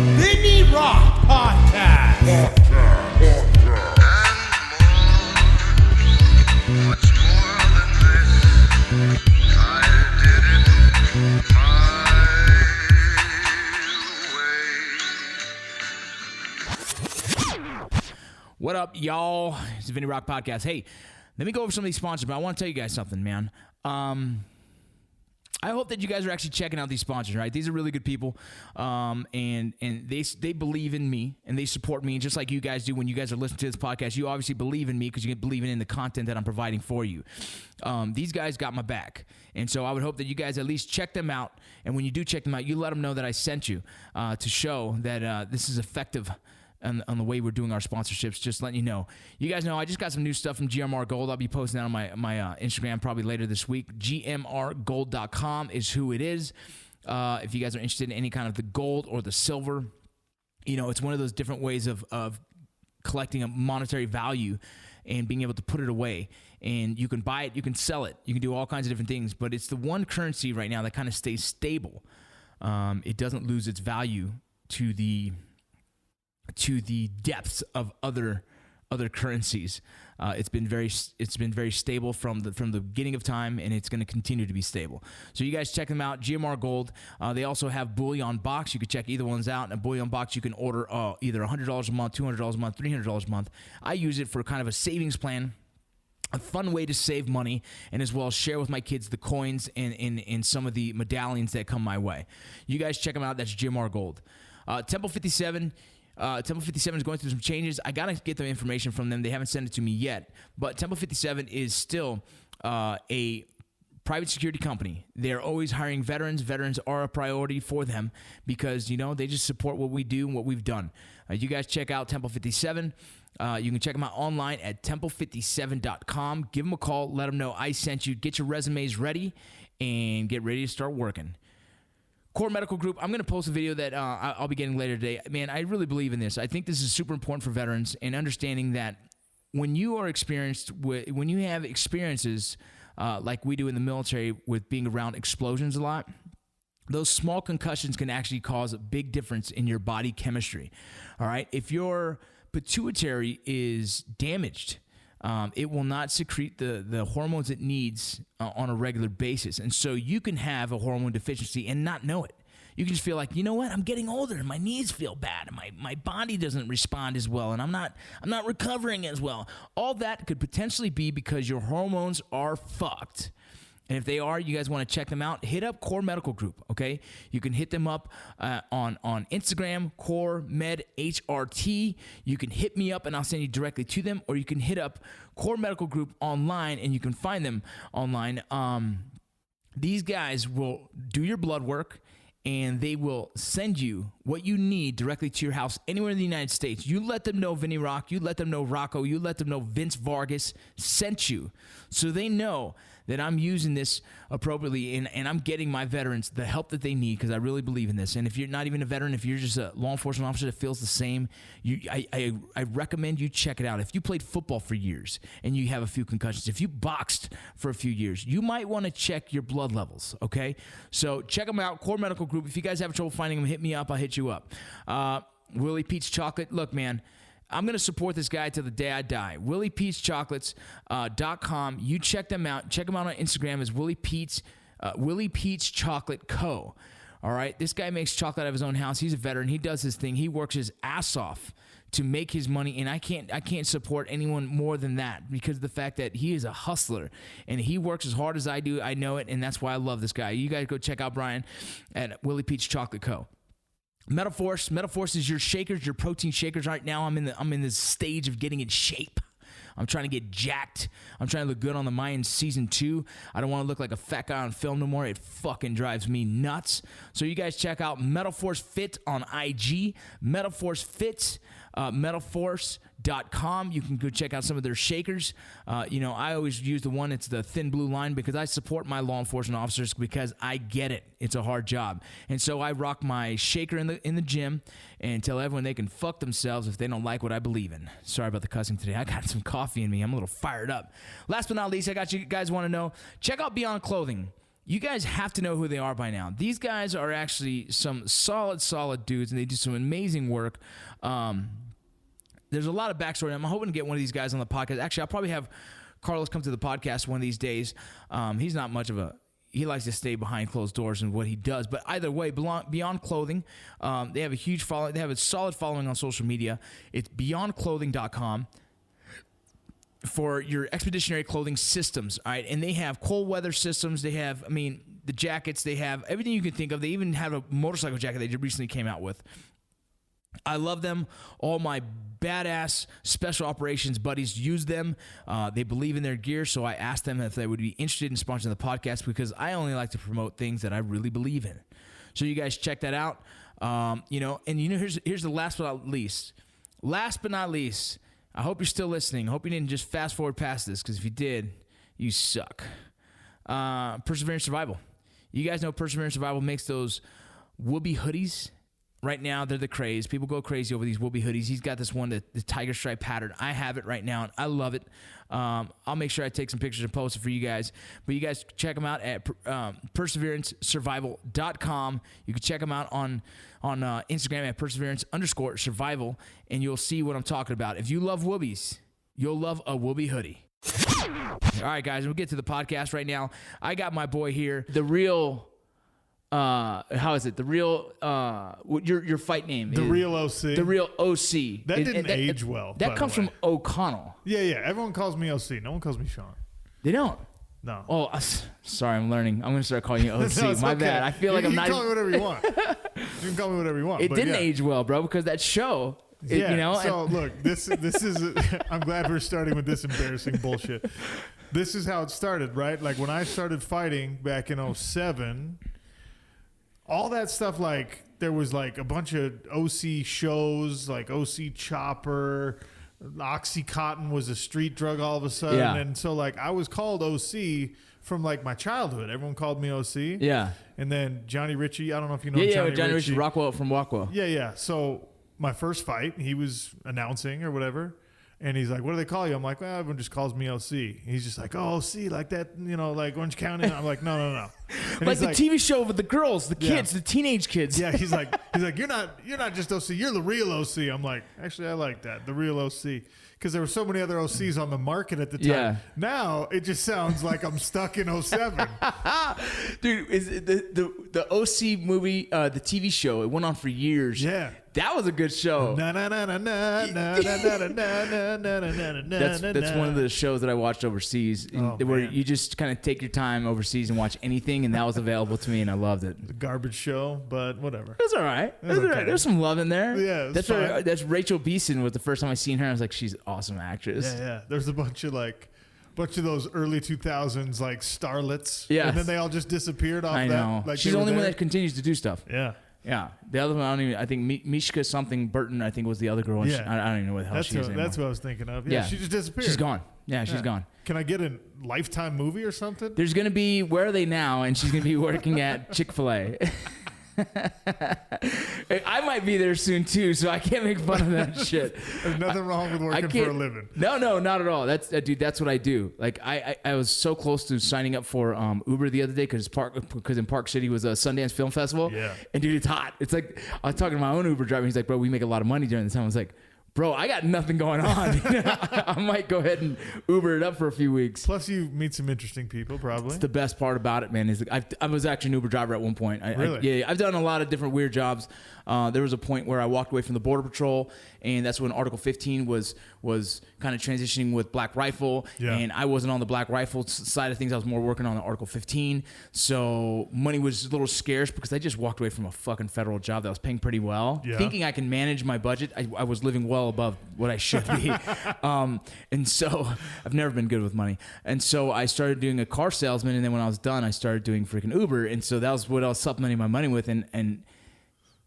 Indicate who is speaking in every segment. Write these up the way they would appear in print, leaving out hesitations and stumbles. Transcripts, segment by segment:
Speaker 1: Vinny Rock Podcast.
Speaker 2: Much more than this, I did it my way.
Speaker 3: What up, y'all? It's the Vinny Rock Podcast. Hey, let me go over some of these sponsors, but I want to tell you guys something, man. I hope that you guys are actually checking out these sponsors, right? These are really good people, and they believe in me, and they support me, just like you guys do when you guys are listening to this podcast. You obviously believe in me because you believe in the content that I'm providing for you. These guys got my back, and so I would hope that you guys at least check them out, and when you do check them out, you let them know that I sent you to show that this is effective on the way we're doing our sponsorships. Just letting you know. You guys know I just got some new stuff from GMR Gold. I'll be posting that on my Instagram probably later this week. GMRGold.com is who it is. If you guys are interested in any kind of the gold or the silver, you know, it's one of those different ways of collecting a monetary value and being able to put it away. And you can buy it, you can sell it, you can do all kinds of different things, but it's the one currency right now that kind of stays stable. It doesn't lose its value to the depths of other currencies. It's been very stable from the beginning of time, and it's going to continue to be stable. So you guys check them out, GMR Gold. They also have Bullion Box. You can check either ones out. In a Bullion Box, you can order either $100 a month, $200 a month, $300 a month. I use it for kind of a savings plan, a fun way to save money, and as well as share with my kids the coins and some of the medallions that come my way. You guys check them out. That's GMR Gold. Temple 57. Temple 57 is going through some changes. I got to get the information from them. They haven't sent it to me yet. But Temple 57 is still a private security company. They're always hiring veterans. Veterans are a priority for them because, you know, they just support what we do and what we've done. You guys check out Temple 57. You can check them out online at temple57.com. Give them a call. Let them know I sent you. Get your resumes ready and get ready to start working. Core Medical Group, I'm going to post a video that I'll be getting later today. Man, I really believe in this. I think this is super important for veterans and understanding that when you are when you have experiences like we do in the military with being around explosions a lot, those small concussions can actually cause a big difference in your body chemistry. All right? If your pituitary is damaged, it will not secrete the hormones it needs on a regular basis. And so you can have a hormone deficiency and not know it. You can just feel like, you know what, I'm getting older and my knees feel bad and my body doesn't respond as well and I'm not recovering as well. All that could potentially be because your hormones are fucked. And if they are, you guys want to check them out, hit up Core Medical Group, okay? You can hit them up on Instagram, Core Med HRT. You can hit me up and I'll send you directly to them, or you can hit up Core Medical Group online and you can find them online. These guys will do your blood work and they will send you what you need directly to your house anywhere in the United States. You let them know Vinny Rock, you let them know Rocco, you let them know Vince Vargas sent you, so they know that I'm using this appropriately and I'm getting my veterans the help that they need, because I really believe in this. And if you're not even a veteran, if you're just a law enforcement officer that feels the same, I recommend you check it out. If you played football for years and you have a few concussions, if you boxed for a few years, you might want to check your blood levels, okay? So check them out, Core Medical Group. If you guys have trouble finding them, hit me up. I'll hit you up. Willie Pete's Chocolate. Look, man, I'm going to support this guy till the day I die. WilliePete'sChocolates.com. You check them out. Check them out on Instagram as Willie Pete's Chocolate Co. All right? This guy makes chocolate out of his own house. He's a veteran. He does his thing. He works his ass off to make his money, and I can't support anyone more than that because of the fact that he is a hustler, and he works as hard as I do. I know it, and that's why I love this guy. You guys go check out Brian at Willie Pete's Chocolate Co. Metaforce is your shakers, your protein shakers. Right now, I'm in this stage of getting in shape. I'm trying to get jacked. I'm trying to look good on the Mayans season 2. I don't want to look like a fat guy on film no more. It fucking drives me nuts. So you guys check out Metaforce Fit on IG. Metaforce Fit, Metaforce.com. You can go check out some of their shakers. I always use the one, it's the thin blue line, because I support my law enforcement officers because I get it. It's a hard job. And so I rock my shaker in the gym and tell everyone they can fuck themselves if they don't like what I believe in. Sorry about the cussing today. I got some coffee in me. I'm a little fired up. Last but not least, I got you guys want to know, check out Beyond Clothing. you guys have to know who they are by now. These guys are actually some solid dudes, and they do some amazing work. There's a lot of backstory. I'm hoping to get one of these guys on the podcast. Actually, I'll probably have Carlos come to the podcast one of these days. He's not much of a... He likes to stay behind closed doors in what he does. But either way, Beyond Clothing, they have a huge following. They have a solid following on social media. It's beyondclothing.com for your expeditionary clothing systems. All right. And they have cold weather systems. They have, the jackets. They have everything you can think of. They even have a motorcycle jacket they recently came out with. I love them. All my badass special operations buddies use them. They believe in their gear, so I asked them if they would be interested in sponsoring the podcast because I only like to promote things that I really believe in. So you guys check that out. Here's the last but not least. Last but not least, I hope you're still listening. I hope you didn't just fast forward past this because if you did, you suck. Perseverance Survival. You guys know Perseverance Survival makes those Whoopee hoodies. Right now, they're the craze. People go crazy over these Whoopee hoodies. He's got this one, the tiger stripe pattern. I have it right now, and I love it. I'll make sure I take some pictures and post it for you guys. But you guys check them out at perseverancesurvival.com. You can check them out on Instagram at perseverance_survival, and you'll see what I'm talking about. If you love Whoopies, you'll love a Whoopee hoodie. All right, guys, we'll get to the podcast right now. I got my boy here, the real... how is it? The real, your fight name.
Speaker 4: The real OC.
Speaker 3: The real OC.
Speaker 4: That didn't age well.
Speaker 3: That comes from O'Connell.
Speaker 4: Yeah. Everyone calls me OC. No one calls me Sean.
Speaker 3: They don't.
Speaker 4: No.
Speaker 3: Oh, sorry, I'm learning. I'm going to start calling you OC.
Speaker 4: No,
Speaker 3: My
Speaker 4: okay.
Speaker 3: bad. I feel like I'm not.
Speaker 4: You can call me whatever you want. You can call me whatever you want.
Speaker 3: It didn't age well, bro, because that show.
Speaker 4: So look, this is. I'm glad we're starting with this embarrassing bullshit. This is how it started, right? Like when I started fighting back in 2007. All that stuff, like there was like a bunch of OC shows, like OC Chopper, Oxycontin was a street drug all of a sudden, and so like I was called OC from like my childhood. Everyone called me OC. Yeah. And then Johnny Ritchie, I don't know if you know Johnny Ritchie,
Speaker 3: Rockwell from Rockwell.
Speaker 4: Yeah. So my first fight, he was announcing or whatever. And he's like, what do they call you? I'm like, well, everyone just calls me OC. He's just like, oh, OC, like that, like Orange County. I'm like, no. And
Speaker 3: like the TV show with the girls, the kids, the teenage kids.
Speaker 4: Yeah, he's like, you're not just OC, you're the real OC. I'm like, actually, I like that, the real OC. Because there were so many other OCs on the market at the time. Yeah. Now, it just sounds like I'm stuck in 2007.
Speaker 3: Dude, is it the OC movie, the TV show, it went on for years.
Speaker 4: Yeah.
Speaker 3: That was a good show. That's one of the shows that I watched overseas, where you just kind of take your time overseas and watch anything, and that was available to me, and I loved it.
Speaker 4: The garbage show, but whatever.
Speaker 3: It's all right. It's all right. There's some love in there.
Speaker 4: Yeah,
Speaker 3: that's Rachel Beeson was the first time I seen her. I was like, she's an awesome actress.
Speaker 4: Yeah. There's a bunch of those early 2000s like starlets.
Speaker 3: Yeah.
Speaker 4: And then they all just disappeared off
Speaker 3: I know.
Speaker 4: Like
Speaker 3: she's the only one that continues to do stuff.
Speaker 4: Yeah.
Speaker 3: Yeah, the other one I think Mishka something Burton I think was the other girl.
Speaker 4: Yeah.
Speaker 3: I don't even know what the hell she is anymore.
Speaker 4: That's what I was thinking of. Yeah, she just disappeared.
Speaker 3: She's gone. Yeah, she's gone.
Speaker 4: Can I get a Lifetime movie or something?
Speaker 3: There's gonna be Where Are They Now, and she's gonna be working at Chick-fil-A. I might be there soon too, so I can't make fun of that shit.
Speaker 4: There's nothing wrong with working for a living.
Speaker 3: No, not at all. That's dude. That's what I do. Like I was so close to signing up for Uber the other day because in Park City was a Sundance Film Festival.
Speaker 4: Yeah.
Speaker 3: And dude, it's hot. It's like I was talking to my own Uber driver. He's like, bro, we make a lot of money during this time. I was like, bro, I got nothing going on. I might go ahead and Uber it up for a few weeks.
Speaker 4: Plus, you meet some interesting people, probably.
Speaker 3: It's the best part about it, man. Is I was actually an Uber driver at one point.
Speaker 4: Really?
Speaker 3: I've done a lot of different weird jobs. There was a point where I walked away from the Border Patrol, and that's when Article 15 was kind of transitioning with Black Rifle, and I wasn't on the Black Rifle side of things. I was more working on the Article 15, so money was a little scarce because I just walked away from a fucking federal job that was paying pretty well, thinking I can manage my budget. I was living well above what I should be, and so I've never been good with money, and so I started doing a car salesman, and then when I was done, I started doing freaking Uber, and so that was what I was supplementing my money with, and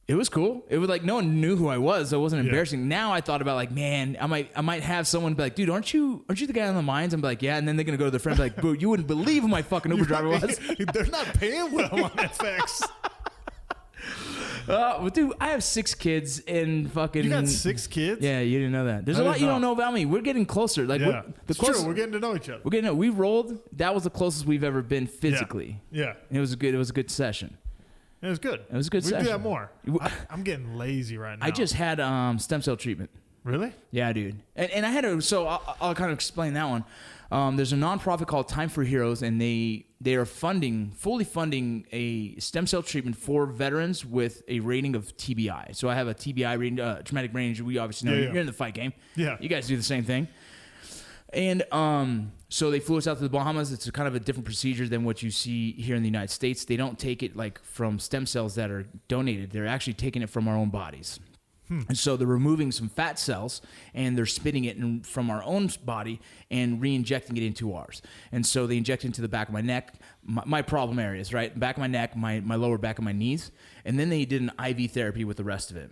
Speaker 3: it was cool. It was like no one knew who I was, so it wasn't embarrassing. Now I thought about like, man, I might have someone be like, dude, aren't you the guy on the mines? I'm like, yeah, and then they're gonna go to their friend and be like, bro, you wouldn't believe who my fucking Uber driver was.
Speaker 4: They're not paying well on FX.
Speaker 3: Well, dude, I have 6 kids and fucking.
Speaker 4: You got 6 kids?
Speaker 3: Yeah, you didn't know that. There's
Speaker 4: I
Speaker 3: a lot
Speaker 4: did
Speaker 3: you
Speaker 4: not.
Speaker 3: don't know about me. We're getting closer. Like
Speaker 4: Yeah.
Speaker 3: the
Speaker 4: It's
Speaker 3: closest
Speaker 4: true. We're getting to know each other.
Speaker 3: we rolled. That was the closest we've ever been physically.
Speaker 4: Yeah.
Speaker 3: And it was a good session.
Speaker 4: It was good.
Speaker 3: It was a good
Speaker 4: We do
Speaker 3: session.
Speaker 4: that more. I'm getting lazy right now.
Speaker 3: I just had stem cell treatment.
Speaker 4: Really?
Speaker 3: Yeah, dude. And I had to, so I'll kind of explain that one. There's a nonprofit called Time for Heroes, and they are fully funding a stem cell treatment for veterans with a rating of TBI. So I have a TBI rating, traumatic brain injury. We obviously know
Speaker 4: Yeah.
Speaker 3: you're in the fight game.
Speaker 4: Yeah.
Speaker 3: You guys do the same thing. And so they flew us out to the Bahamas. It's a kind of a different procedure than what you see here in the United States. They don't take it like from stem cells that are donated. They're actually taking it from our own bodies. And so they're removing some fat cells and they're spitting it from our own body and re-injecting it into ours. And so they inject into the back of my neck, my problem areas, right? Back of my neck, my lower back of my knees. And then they did an IV therapy with the rest of it.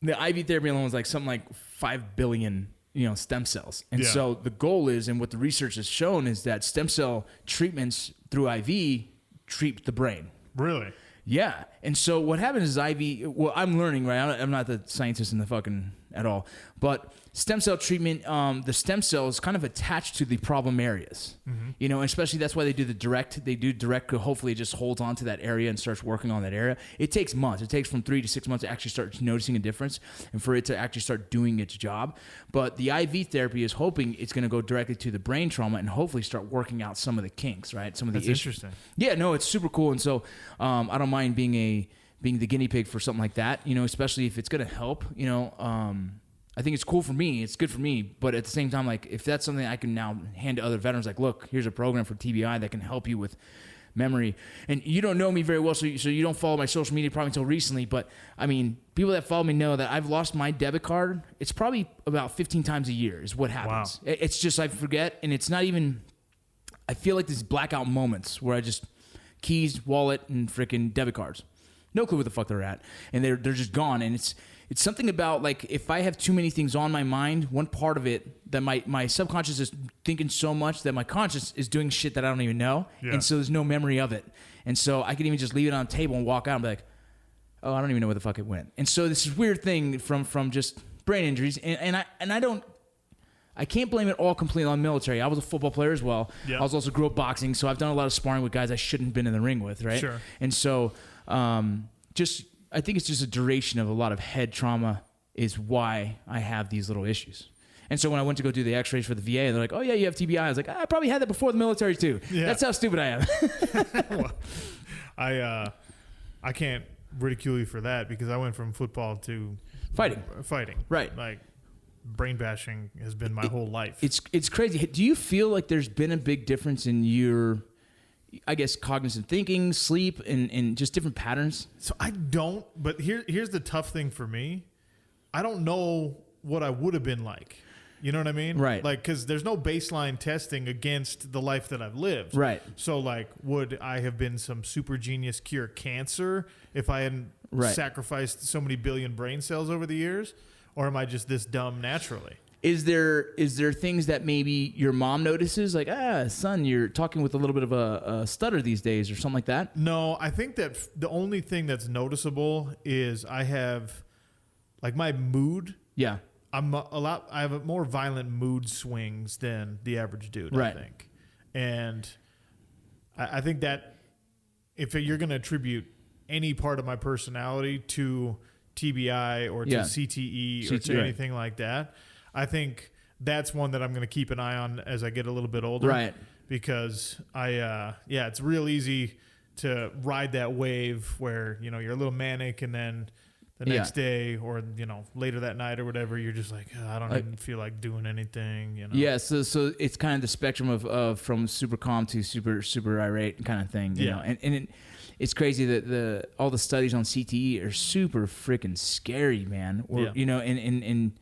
Speaker 3: The IV therapy alone was like something like 5 billion, stem cells. And
Speaker 4: Yeah.
Speaker 3: so the goal is, and what the research has shown is that stem cell treatments through IV treat the brain.
Speaker 4: Really?
Speaker 3: Yeah. And so what happens is well, I'm learning, right? I'm not the scientist in the fucking at all, but stem cell treatment, the stem cells kind of attached to the problem areas, especially that's why they do direct, hopefully it just holds on to that area and starts working on that area. It takes months. It takes from 3 to 6 months to actually start noticing a difference and for it to actually start doing its job. But the IV therapy is hoping it's going to go directly to the brain trauma and hopefully start working out some of the kinks, right? Some of the
Speaker 4: That's
Speaker 3: issues.
Speaker 4: interesting.
Speaker 3: Yeah, no, it's super cool. And so I don't mind being the guinea pig for something like that, especially if it's going to help, I think it's cool for me. It's good for me. But at the same time, like if that's something I can now hand to other veterans, like, look, here's a program for TBI that can help you with memory. And you don't know me very well, so you don't follow my social media probably until recently. But I mean, people that follow me know that I've lost my debit card. It's probably about 15 times a year is what happens.
Speaker 4: Wow.
Speaker 3: It's just I forget. And it's not even, I feel like these blackout moments where I just keys, wallet, and freaking debit cards. No clue where the fuck they're at. And they're just gone. And it's something about like if I have too many things on my mind, one part of it that my subconscious is thinking so much that my conscious is doing shit that I don't even know.
Speaker 4: Yeah.
Speaker 3: And so there's no memory of it. And so I can even just leave it on the table and walk out and be like, oh, I don't even know where the fuck it went. And so this is weird thing from just brain injuries. And I can't blame it all completely on military. I was a football player as well.
Speaker 4: Yeah.
Speaker 3: I was also grew up boxing, so I've done a lot of sparring with guys I shouldn't have been in the ring with, right?
Speaker 4: Sure.
Speaker 3: And so I think it's just a duration of a lot of head trauma is why I have these little issues. And so when I went to go do the x-rays for the VA, they're like, oh, yeah, you have TBI. I was like, I probably had that before the military, too.
Speaker 4: Yeah.
Speaker 3: That's how stupid I am.
Speaker 4: I can't ridicule you for that because I went from football to
Speaker 3: Fighting. Right.
Speaker 4: Like brain bashing has been my whole life.
Speaker 3: It's crazy. Do you feel like there's been a big difference in your, I guess, cognitive thinking, sleep, and just different patterns?
Speaker 4: So I don't, but here's the tough thing for me. I don't know what I would have been like. You know what I mean?
Speaker 3: Right.
Speaker 4: Like, because there's no baseline testing against the life that I've lived.
Speaker 3: Right.
Speaker 4: So, like, would I have been some super genius cure cancer if I hadn't
Speaker 3: Right.
Speaker 4: sacrificed so many billion brain cells over the years? Or am I just this dumb naturally?
Speaker 3: Is there things that maybe your mom notices, like, son, you're talking with a little bit of a stutter these days or something like that?
Speaker 4: No, I think that the only thing that's noticeable is I have, like, my mood.
Speaker 3: Yeah.
Speaker 4: I have more violent mood swings than the average dude,
Speaker 3: Right.
Speaker 4: I think. And I think that if you're going to attribute any part of my personality to TBI or to
Speaker 3: Yeah.
Speaker 4: CTE or to
Speaker 3: right.
Speaker 4: anything like that, I think that's one that I'm going to keep an eye on as I get a little bit older.
Speaker 3: Right.
Speaker 4: Because it's real easy to ride that wave where, you're a little manic and then the next day or, later that night or whatever, you're just like, I don't even feel like doing anything,
Speaker 3: Yeah, so it's kind of the spectrum of from super calm to super irate kind of thing, you know. And it's crazy that all the studies on CTE are super freaking scary, man. And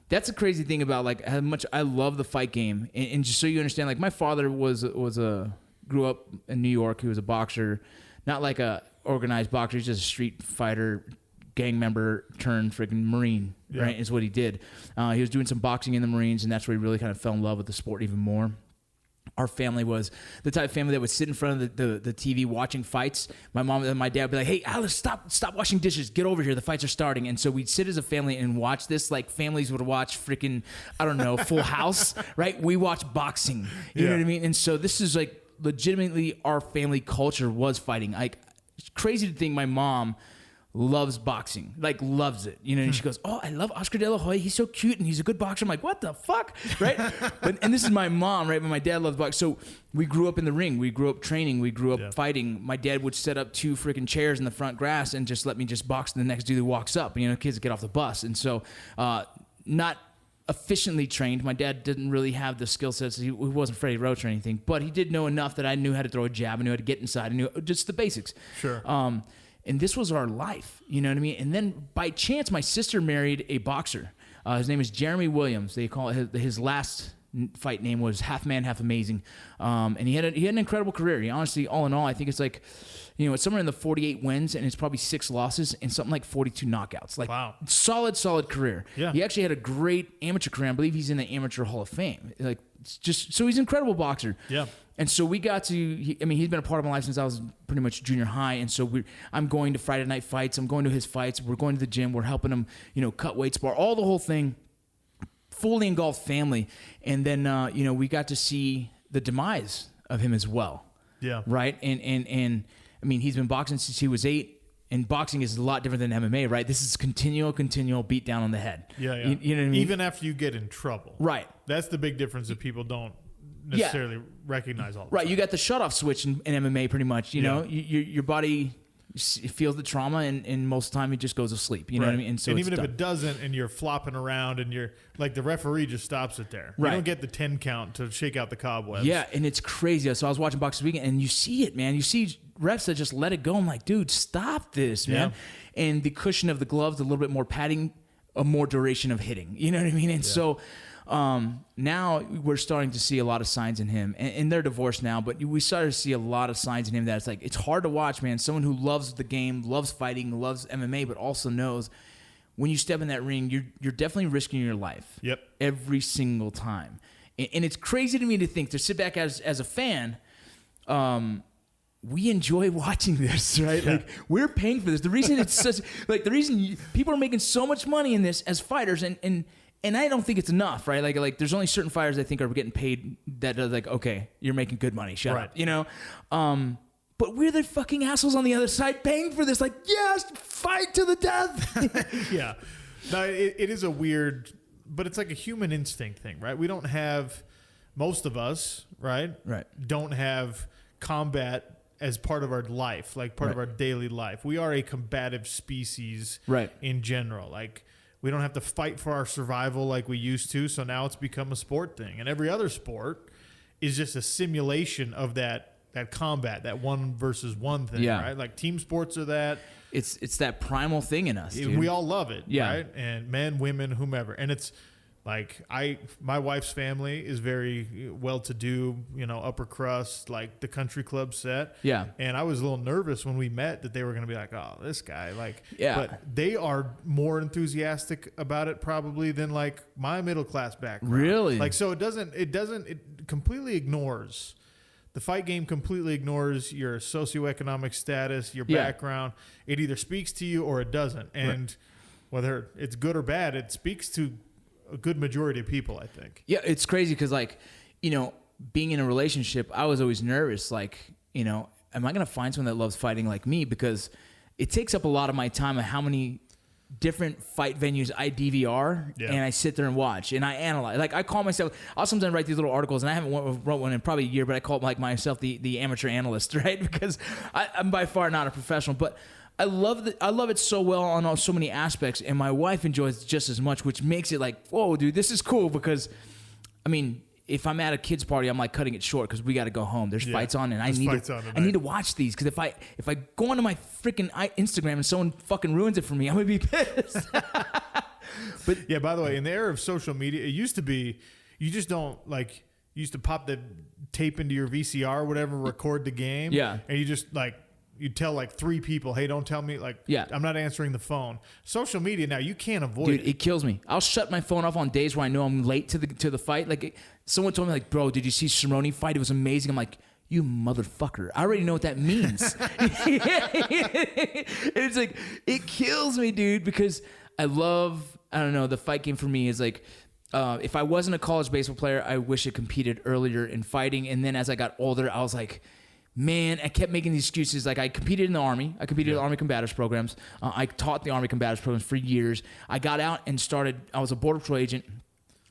Speaker 3: that's the crazy thing about like how much I love the fight game. And just so you understand, like my father grew up in New York. He was a boxer, not like a organized boxer. He's just a street fighter, gang member turned freaking Marine, right? Is what he did. He was doing some boxing in the Marines, and that's where he really kind of fell in love with the sport even more. our family was the type of family that would sit in front of the TV watching fights. My mom and my dad would be like, "Hey, Alice, stop washing dishes. Get over here. The fights are starting." And so we'd sit as a family and watch this like families would watch freaking, I don't know, Full House, right? We watch boxing. You know what I mean? And so this is like legitimately our family culture was fighting. Like, it's crazy to think my mom loves boxing, like loves it, you know. And she goes, "Oh, I love Oscar De La Hoya. He's so cute and he's a good boxer." I'm like, "What the fuck?" Right? And this is my mom, right? But my dad loves boxing. So we grew up in the ring. We grew up training. We grew up fighting. My dad would set up 2 freaking chairs in the front grass and just let me just box the next dude who walks up. You know, kids get off the bus. And so, not efficiently trained. My dad didn't really have the skill sets. He wasn't Freddie Roach or anything, but he did know enough that I knew how to throw a jab. I knew how to get inside. I knew just the basics.
Speaker 4: Sure.
Speaker 3: And this was our life, you know what I mean? And then by chance, my sister married a boxer. His name is Jeremy Williams. They call it his last fight name was Half Man, Half Amazing. And he had an incredible career. He honestly, all in all, I think it's like, you know, it's somewhere in the 48 wins and it's probably 6 losses and something like 42 knockouts. Like, wow. Solid career. Yeah. He actually had a great amateur career. I believe he's in the Amateur Hall of Fame. Like, it's just, so he's an incredible boxer. Yeah. And so we got to, he's been a part of my life since I was pretty much junior high. And so I'm going to Friday night fights. I'm going to his fights. We're going to the gym. We're helping him, you know, cut weight, spar, all the whole thing, fully engulfed family. And then, you know, we got to see the demise of him as well. Yeah. Right. And I mean, he's been boxing since he was 8. And boxing is a lot different than MMA, right? This is continual beat down on the head. Yeah. You know what I mean?
Speaker 4: Even after you get in trouble. Right. That's the big difference that people don't necessarily recognize all the time.
Speaker 3: You got the shut-off switch in MMA pretty much. You know, your body feels the trauma, and most of the time it just goes to sleep. You know what I mean?
Speaker 4: And so even if it doesn't, and you're flopping around, and you're like, the referee just stops it there. Right. You don't get the 10 count to shake out the cobwebs.
Speaker 3: Yeah, and it's crazy. So I was watching boxing this weekend, and you see it, man. You see refs that just let it go. I'm like, dude, stop this, man. Yeah. And the cushion of the gloves, a little bit more padding, a more duration of hitting. You know what I mean? And so now we're starting to see a lot of signs in him, and they're divorced now, but we started to see a lot of signs in him that it's like, it's hard to watch, man. Someone who loves the game, loves fighting, loves MMA, but also knows when you step in that ring, you're definitely risking your life. Yep. Every single time. And it's crazy to me to think, to sit back as a fan, we enjoy watching this, right? Yeah. Like, we're paying for this. The reason it's such, like, the reason people are making so much money in this as fighters, and I don't think it's enough, right? Like there's only certain fighters I think are getting paid that are like, okay, you're making good money, shut up, you know? But we're the fucking assholes on the other side paying for this. Like, yes, fight to the death.
Speaker 4: Yeah. No, it is a weird, but it's like a human instinct thing, right? We don't have, most of us, right? Don't have combat as part of our life, like part of our daily life. We are a combative species in general. Like, we don't have to fight for our survival like we used to, so now it's become a sport thing. And every other sport is just a simulation of that combat, that 1 versus 1 thing, right? Like, team sports are that.
Speaker 3: It's that primal thing in us, dude.
Speaker 4: We all love it, right? And men, women, whomever. And it's like, my wife's family is very well-to-do, you know, upper crust, like the country club set. Yeah. And I was a little nervous when we met that they were going to be like, oh, this guy, like, but they are more enthusiastic about it probably than like my middle-class background.
Speaker 3: Really?
Speaker 4: Like, so it completely ignores, the fight game completely ignores your socioeconomic status, your background. It either speaks to you or it doesn't. And whether it's good or bad, it speaks to a good majority of people, I think.
Speaker 3: Yeah, it's crazy because, like, you know, being in a relationship, I was always nervous. Like, you know, am I going to find someone that loves fighting like me? Because it takes up a lot of my time of how many different fight venues I DVR, and I sit there and watch and I analyze. Like, I call myself, I'll sometimes write these little articles, and I haven't wrote one in probably a year, but I call it like myself the amateur analyst, right? Because I'm by far not a professional, but I love it so well on so many aspects, and my wife enjoys it just as much, which makes it like, whoa, dude, this is cool. Because, I mean, if I'm at a kid's party, I'm like cutting it short because we got to go home. There's fights on, and I need to watch these, because if I go onto my freaking Instagram and someone fucking ruins it for me, I'm gonna be pissed.
Speaker 4: But yeah, by the way, in the era of social media, it used to be you just don't like. You used to pop the tape into your VCR or whatever, record the game, and you just like you tell like 3 people, hey, don't tell me, like,
Speaker 3: Yeah.
Speaker 4: I'm not answering the phone. Social media now, you can't avoid
Speaker 3: Dude,
Speaker 4: it.
Speaker 3: it kills me. I'll shut my phone off on days where I know I'm late to the fight. Like, someone told me, like, bro, did you see Cerrone fight? It was amazing. I'm like, you motherfucker. I already know what that means. And it's like, it kills me, dude, because I don't know, the fight game for me is like, if I wasn't a college baseball player, I wish I competed earlier in fighting. And then as I got older, I was like, man, I kept making these excuses. Like, I competed in the Army. I competed in the Army Combatives programs. I taught the Army Combatives programs for years. I got out and I was a Border Patrol agent.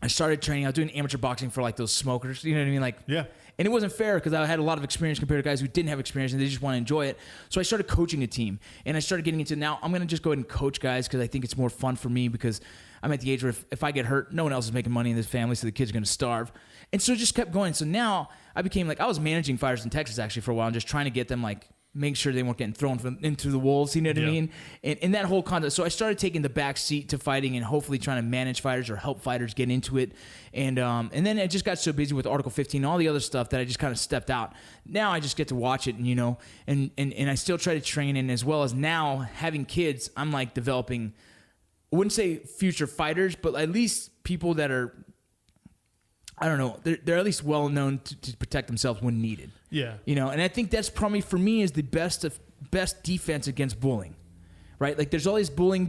Speaker 3: I started training. I was doing amateur boxing for like those smokers. You know what I mean? Like,
Speaker 4: Yeah.
Speaker 3: And it wasn't fair because I had a lot of experience compared to guys who didn't have experience and they just want to enjoy it. So I started coaching a team, and I started getting into, now I'm going to just go ahead and coach guys because I think it's more fun for me, because I'm at the age where if I get hurt, no one else is making money in this family, so the kids are going to starve. And so it just kept going. So now I became like, I was managing fighters in Texas actually for a while and just trying to get them, like, make sure they weren't getting thrown into the wolves, you know what I mean? And that whole concept. So I started taking the back seat to fighting and hopefully trying to manage fighters or help fighters get into it. And then I just got so busy with Article 15 and all the other stuff that I just kind of stepped out. Now I just get to watch it, and you know, and I still try to train. And as well as now having kids, I'm like developing, I wouldn't say future fighters, but at least people that are, I don't know, they're at least well known to protect themselves when needed.
Speaker 4: Yeah.
Speaker 3: You know, and I think that's probably for me is the best defense against bullying, right? Like, there's always bullying,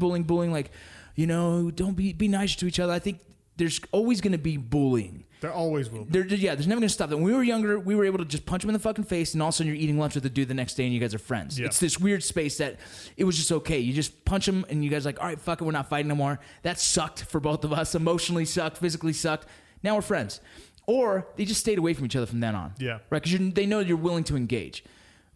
Speaker 3: like, you know, don't be nice to each other. I think there's always going to be bullying.
Speaker 4: There always will be.
Speaker 3: There's never going to stop. When we were younger, we were able to just punch them in the fucking face, and all of a sudden you're eating lunch with the dude the next day, and you guys are friends.
Speaker 4: Yeah.
Speaker 3: It's this weird space that it was just okay. You just punch them, and you guys are like, all right, fuck it, we're not fighting no more. That sucked for both of us. Emotionally sucked, physically sucked. Now we're friends. Or they just stayed away from each other from then on.
Speaker 4: Yeah.
Speaker 3: Right? Because they know you're willing to engage.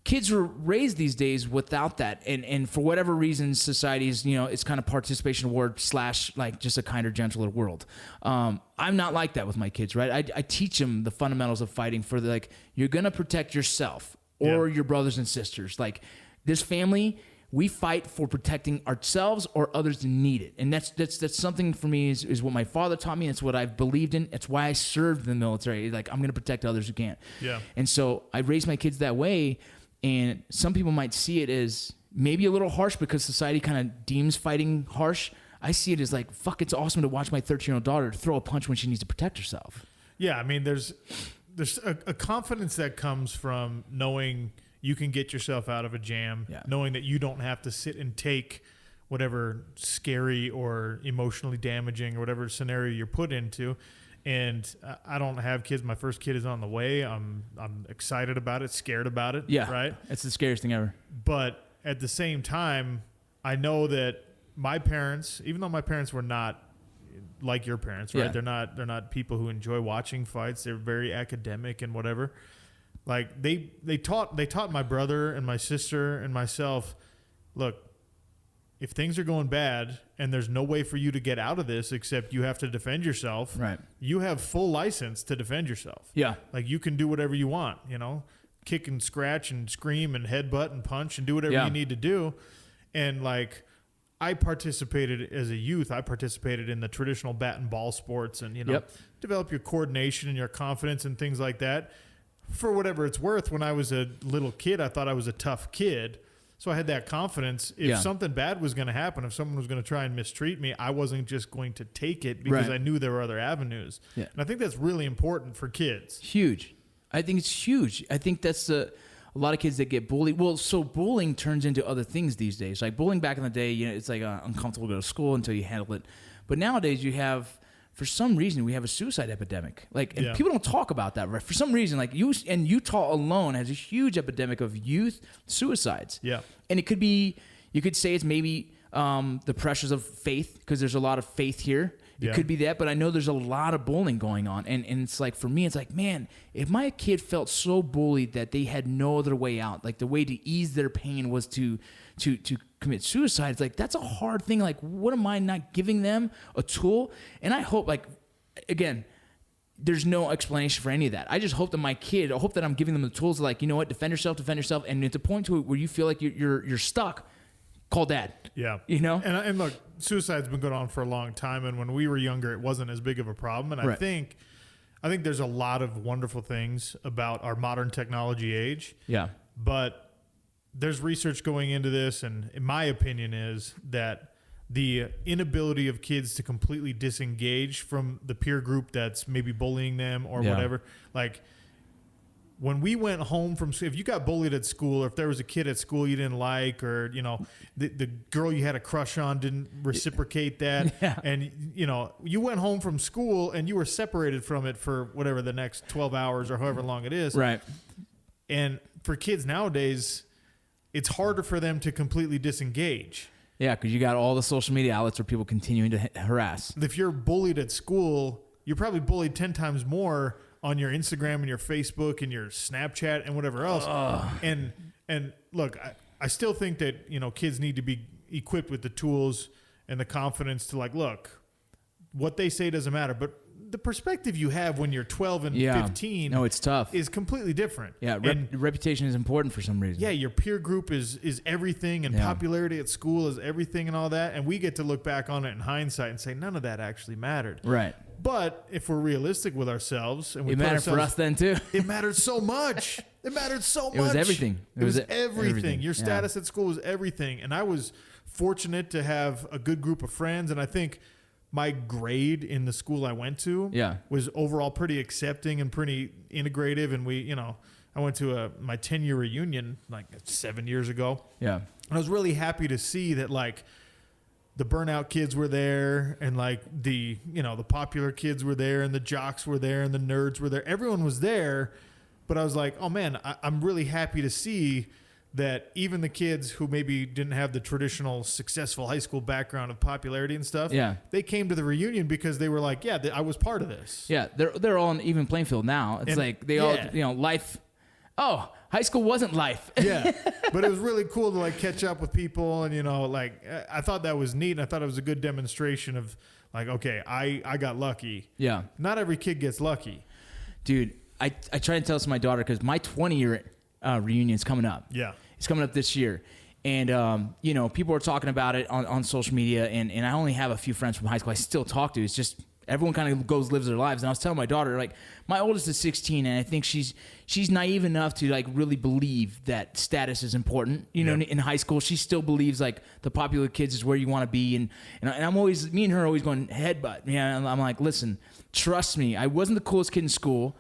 Speaker 3: Kids were raised these days without that. And for whatever reason, society's, you know, it's kind of participation award / like just a kinder, gentler world. I'm not like that with my kids, right? I teach them the fundamentals of fighting for the, like, you're going to protect yourself or your brothers and sisters. Like, this family, we fight for protecting ourselves or others that need it. And that's something for me is what my father taught me. It's what I've believed in. It's why I served in the military. Like, I'm going to protect others who can't. Yeah. And so I raised my kids that way. And some people might see it as maybe a little harsh because society kind of deems fighting harsh. I see it as like, fuck, it's awesome to watch my 13-year-old daughter throw a punch when she needs to protect herself.
Speaker 4: Yeah. I mean, there's a confidence that comes from knowing you can get yourself out of a jam, knowing that you don't have to sit and take whatever scary or emotionally damaging or whatever scenario you're put into. And I don't have kids. My first kid is on the way. I'm excited about it, scared about it.
Speaker 3: Yeah.
Speaker 4: Right?
Speaker 3: It's the scariest thing ever.
Speaker 4: But at the same time, I know that my parents, even though my parents were not like your parents, right?
Speaker 3: Yeah.
Speaker 4: They're not people who enjoy watching fights. They're very academic and whatever. Like they taught my brother and my sister and myself, look, if things are going bad and there's no way for you to get out of this except you have to defend yourself,
Speaker 3: right?
Speaker 4: You have full license to defend yourself.
Speaker 3: Yeah.
Speaker 4: Like, you can do whatever you want, you know, kick and scratch and scream and headbutt and punch and do whatever you need to do. And like, I participated as a youth. I participated in the traditional bat and ball sports and, you know, develop your coordination and your confidence and things like that. For whatever it's worth, when I was a little kid, I thought I was a tough kid. So I had that confidence. If something bad was going to happen, if someone was going to try and mistreat me, I wasn't just going to take it because I knew there were other avenues. Yeah. And I think that's really important for kids.
Speaker 3: Huge. I think it's huge. I think that's a lot of kids that get bullied. Well, so bullying turns into other things these days. Like, bullying back in the day, you know, it's like uncomfortable to go to school until you handle it. But nowadays you have, for some reason, we have a suicide epidemic. Like, and people don't talk about that, right? For some reason, like, Utah alone has a huge epidemic of youth suicides. Yeah. And it could be, you could say it's maybe the pressures of faith, because there's a lot of faith here. It could be that, but I know there's a lot of bullying going on. And it's like, for me, it's like, man, if my kid felt so bullied that they had no other way out, like the way to ease their pain was to commit suicide, it's like, that's a hard thing. Like, what am I not giving them a tool? And I hope, like, again, there's no explanation for any of that. I just hope that my kid, I hope that I'm giving them the tools to, like, you know what, defend yourself. And at the point to where you feel like you're stuck, call dad. Yeah. You know?
Speaker 4: And look, suicide's been going on for a long time. And when we were younger, it wasn't as big of a problem. And I think there's a lot of wonderful things about our modern technology age. Yeah. But there's research going into this, and in my opinion is that the inability of kids to completely disengage from the peer group that's maybe bullying them or
Speaker 3: Yeah.
Speaker 4: whatever. Like when we went home from school, if you got bullied at school, or if there was a kid at school you didn't like, or, you know, the girl you had a crush on didn't reciprocate that.
Speaker 3: Yeah.
Speaker 4: And, you know, you went home from school and you were separated from it for whatever the next 12 hours or however long it is.
Speaker 3: Right.
Speaker 4: And for kids nowadays, it's harder for them to completely disengage.
Speaker 3: Yeah, because you got all the social media outlets where people continuing to harass.
Speaker 4: If you're bullied at school, you're probably bullied 10 times more on your Instagram and your Facebook and your Snapchat and whatever else. And look, I still think that, you know, kids need to be equipped with the tools and the confidence to, like, look, what they say doesn't matter. But the perspective you have when you're 12 and 15
Speaker 3: No, it's tough.
Speaker 4: is completely different.
Speaker 3: Yeah,
Speaker 4: And
Speaker 3: reputation is important for some reason.
Speaker 4: yeah, your peer group is everything, and
Speaker 3: Yeah.
Speaker 4: popularity at school is everything and all that. And we get to look back on it in hindsight and say none of that actually mattered.
Speaker 3: Right.
Speaker 4: But if we're realistic with ourselves, and we
Speaker 3: It
Speaker 4: put
Speaker 3: mattered for
Speaker 4: ourselves-
Speaker 3: us then too.
Speaker 4: it mattered so much. It mattered so much.
Speaker 3: It was everything.
Speaker 4: It was everything.
Speaker 3: everything.
Speaker 4: Your
Speaker 3: Yeah.
Speaker 4: status at school was everything. And I was fortunate to have a good group of friends. And I think my grade in the school I went to
Speaker 3: Yeah.
Speaker 4: was overall pretty accepting and pretty integrative. And we, you know, I went to my 10-year reunion like 7 years ago.
Speaker 3: Yeah.
Speaker 4: And I was really happy to see that, like, the burnout kids were there, and like the, you know, the popular kids were there, and the jocks were there, and the nerds were there. Everyone was there. But I was like, oh man, I'm really happy to see that even the kids who maybe didn't have the traditional successful high school background of popularity and stuff,
Speaker 3: Yeah.
Speaker 4: they came to the reunion because they were like, yeah, I was part of this.
Speaker 3: Yeah, they're all on even playing field now. It's
Speaker 4: And-
Speaker 3: like they all,
Speaker 4: yeah.
Speaker 3: you know, life. Oh, high school wasn't life.
Speaker 4: Yeah, but it was really cool to, like, catch up with people, and, you know, like, I thought that was neat, and I thought it was a good demonstration of, like, okay, I got lucky.
Speaker 3: Yeah.
Speaker 4: Not every kid gets lucky.
Speaker 3: Dude, I try to tell this to my daughter because my 20-year reunion is coming up.
Speaker 4: Yeah.
Speaker 3: It's coming up this year. And, you know, people are talking about it on social media, and I only have a few friends from high school I still talk to. It's just everyone kind of lives their lives. And I was telling my daughter, like, my oldest is 16, and I think she's naive enough to, like, really believe that status is important. You know,
Speaker 4: Yeah.
Speaker 3: in high school, she still believes, like, the popular kids is where you want to be. And I'm always, me and her are always going headbutt. Yeah, and I'm like, listen, trust me, I wasn't the coolest kid in school.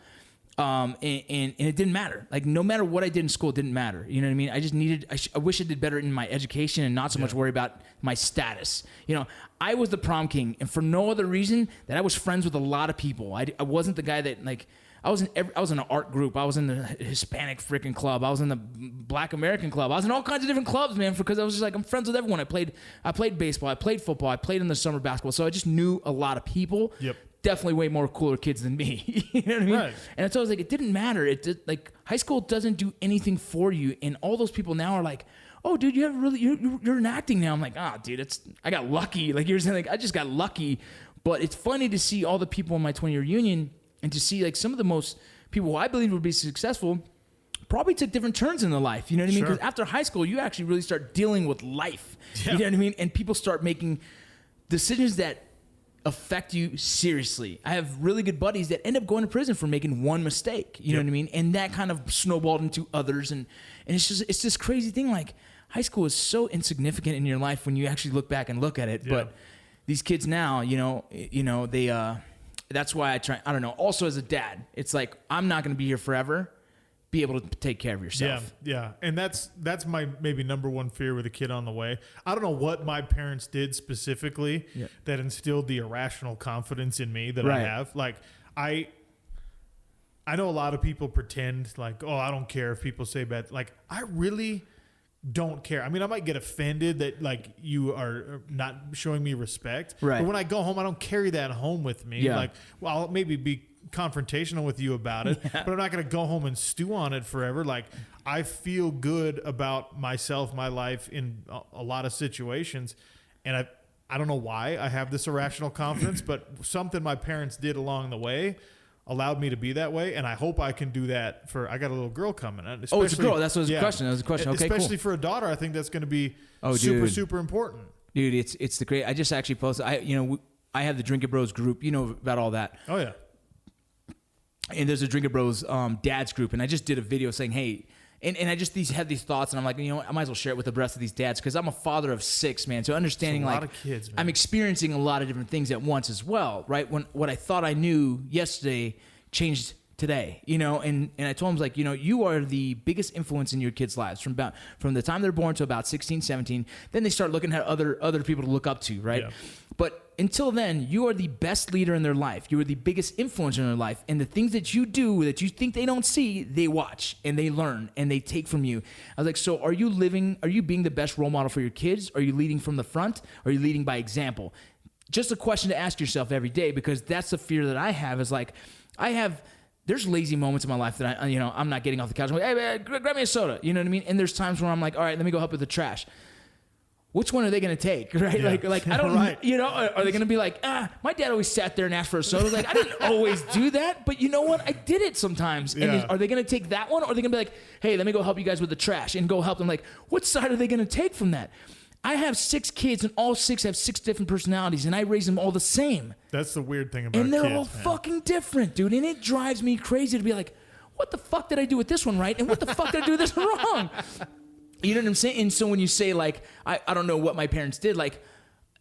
Speaker 3: And it didn't matter. Like, no matter what I did in school, it didn't matter. You know what I mean? I just needed, I wish I did better in my education and not so much worry about my status. You know, I was the prom king, and for no other reason that I was friends with a lot of people. I wasn't the guy that, like, I was in an art group. I was in the Hispanic freaking club. I was in the Black American club. I was in all kinds of different clubs, man, because I was just like, I'm friends with everyone. I played baseball. I played football. I played in the summer basketball. So I just knew a lot of people.
Speaker 4: Yep.
Speaker 3: Definitely way more cooler kids than me. You know what I mean?
Speaker 4: Right.
Speaker 3: And so I was like, it didn't matter. Like, high school doesn't do anything for you. And all those people now are like, oh, dude, you have really, you're in acting now. I'm like, dude, I got lucky. Like, you're saying, like, I just got lucky. But it's funny to see all the people in my 20-year reunion, and to see, like, some of the most people who I believe would be successful probably took different turns in their life. You know what I mean?
Speaker 4: Sure.
Speaker 3: Because after high school, you actually really start dealing with life.
Speaker 4: Yeah.
Speaker 3: You know what I mean? And people start making decisions that affect you seriously. I have really good buddies that end up going to prison for making one mistake. You know what I mean? And that kind of snowballed into others. And it's this crazy thing. Like, high school is so insignificant in your life when you actually look back and look at it.
Speaker 4: Yeah.
Speaker 3: But these kids now, you know, they, that's why I don't know. Also, as a dad, it's like, I'm not going to be here forever. Be able to take care of yourself.
Speaker 4: Yeah. And that's my maybe number one fear with a kid on the way. I don't know what my parents did specifically that instilled the irrational confidence in me that I
Speaker 3: Right.
Speaker 4: have. Like, I know a lot of people pretend like, oh, I don't care if people say bad. Like, I really don't care. I mean, I might get offended that, like, you are not showing me respect.
Speaker 3: Right.
Speaker 4: But when I go home, I don't carry that home with me.
Speaker 3: Yeah.
Speaker 4: Like, well, I'll maybe be confrontational with you about it, but I'm not going to go home and stew on it forever. Like, I feel good about myself, my life in a lot of situations. And I don't know why I have this irrational confidence, but something my parents did along the way allowed me to be that way, and I hope I can do that for. I got a little girl coming.
Speaker 3: Oh, it's a girl. That's what the question. That was the question. Okay,
Speaker 4: especially
Speaker 3: cool.
Speaker 4: for a daughter, I think that's going to be
Speaker 3: dude.
Speaker 4: super important.
Speaker 3: Dude, it's the great. I just actually posted. I have the Drinking Bros group. You know about all that.
Speaker 4: Oh yeah,
Speaker 3: And there's a Drinking Bros dads group, and I just did a video saying, hey, And I just had these thoughts, and I'm like, you know what, I might as well share it with the rest of these dads because I'm a father of 6, man. So understanding
Speaker 4: It's a lot
Speaker 3: like
Speaker 4: of kids, man.
Speaker 3: I'm experiencing a lot of different things at once as well, right? When what I thought I knew yesterday changed today, you know, and I told him, like, you know, you are the biggest influence in your kids' lives from the time they're born to about 16, 17. Then they start looking at other people to look up to, right?
Speaker 4: Yeah.
Speaker 3: But until then, you are the best leader in their life. You are the biggest influencer in their life. And the things that you do that you think they don't see, they watch and they learn and they take from you. I was like, so are you being the best role model for your kids? Are you leading from the front? Or are you leading by example? Just a question to ask yourself every day, because that's the fear that I have is like, there's lazy moments in my life that I'm not getting off the couch. I'm like, hey, man, grab me a soda. You know what I mean? And there's times where I'm like, all right, let me go help with the trash. Which one are they going to take, right?
Speaker 4: Yeah.
Speaker 3: Like I don't,
Speaker 4: Right.
Speaker 3: you know, are they going to be like, my dad always sat there and asked for a soda. Like, I didn't always do that, but you know what? I did it sometimes. And
Speaker 4: Yeah.
Speaker 3: are they going to take that one? Or are they going to be like, hey, let me go help you guys with the trash and go help them? Like, what side are they going to take from that? I have 6 kids and all 6 have 6 different personalities and I raise them all the same.
Speaker 4: That's the weird thing about
Speaker 3: And they're
Speaker 4: kids,
Speaker 3: all
Speaker 4: man.
Speaker 3: fucking different, dude. And it drives me crazy to be like, what the fuck did I do with this one right? And what the fuck did I do with this one wrong? You know what I'm saying? And so when you say, like, I don't know what my parents did, like,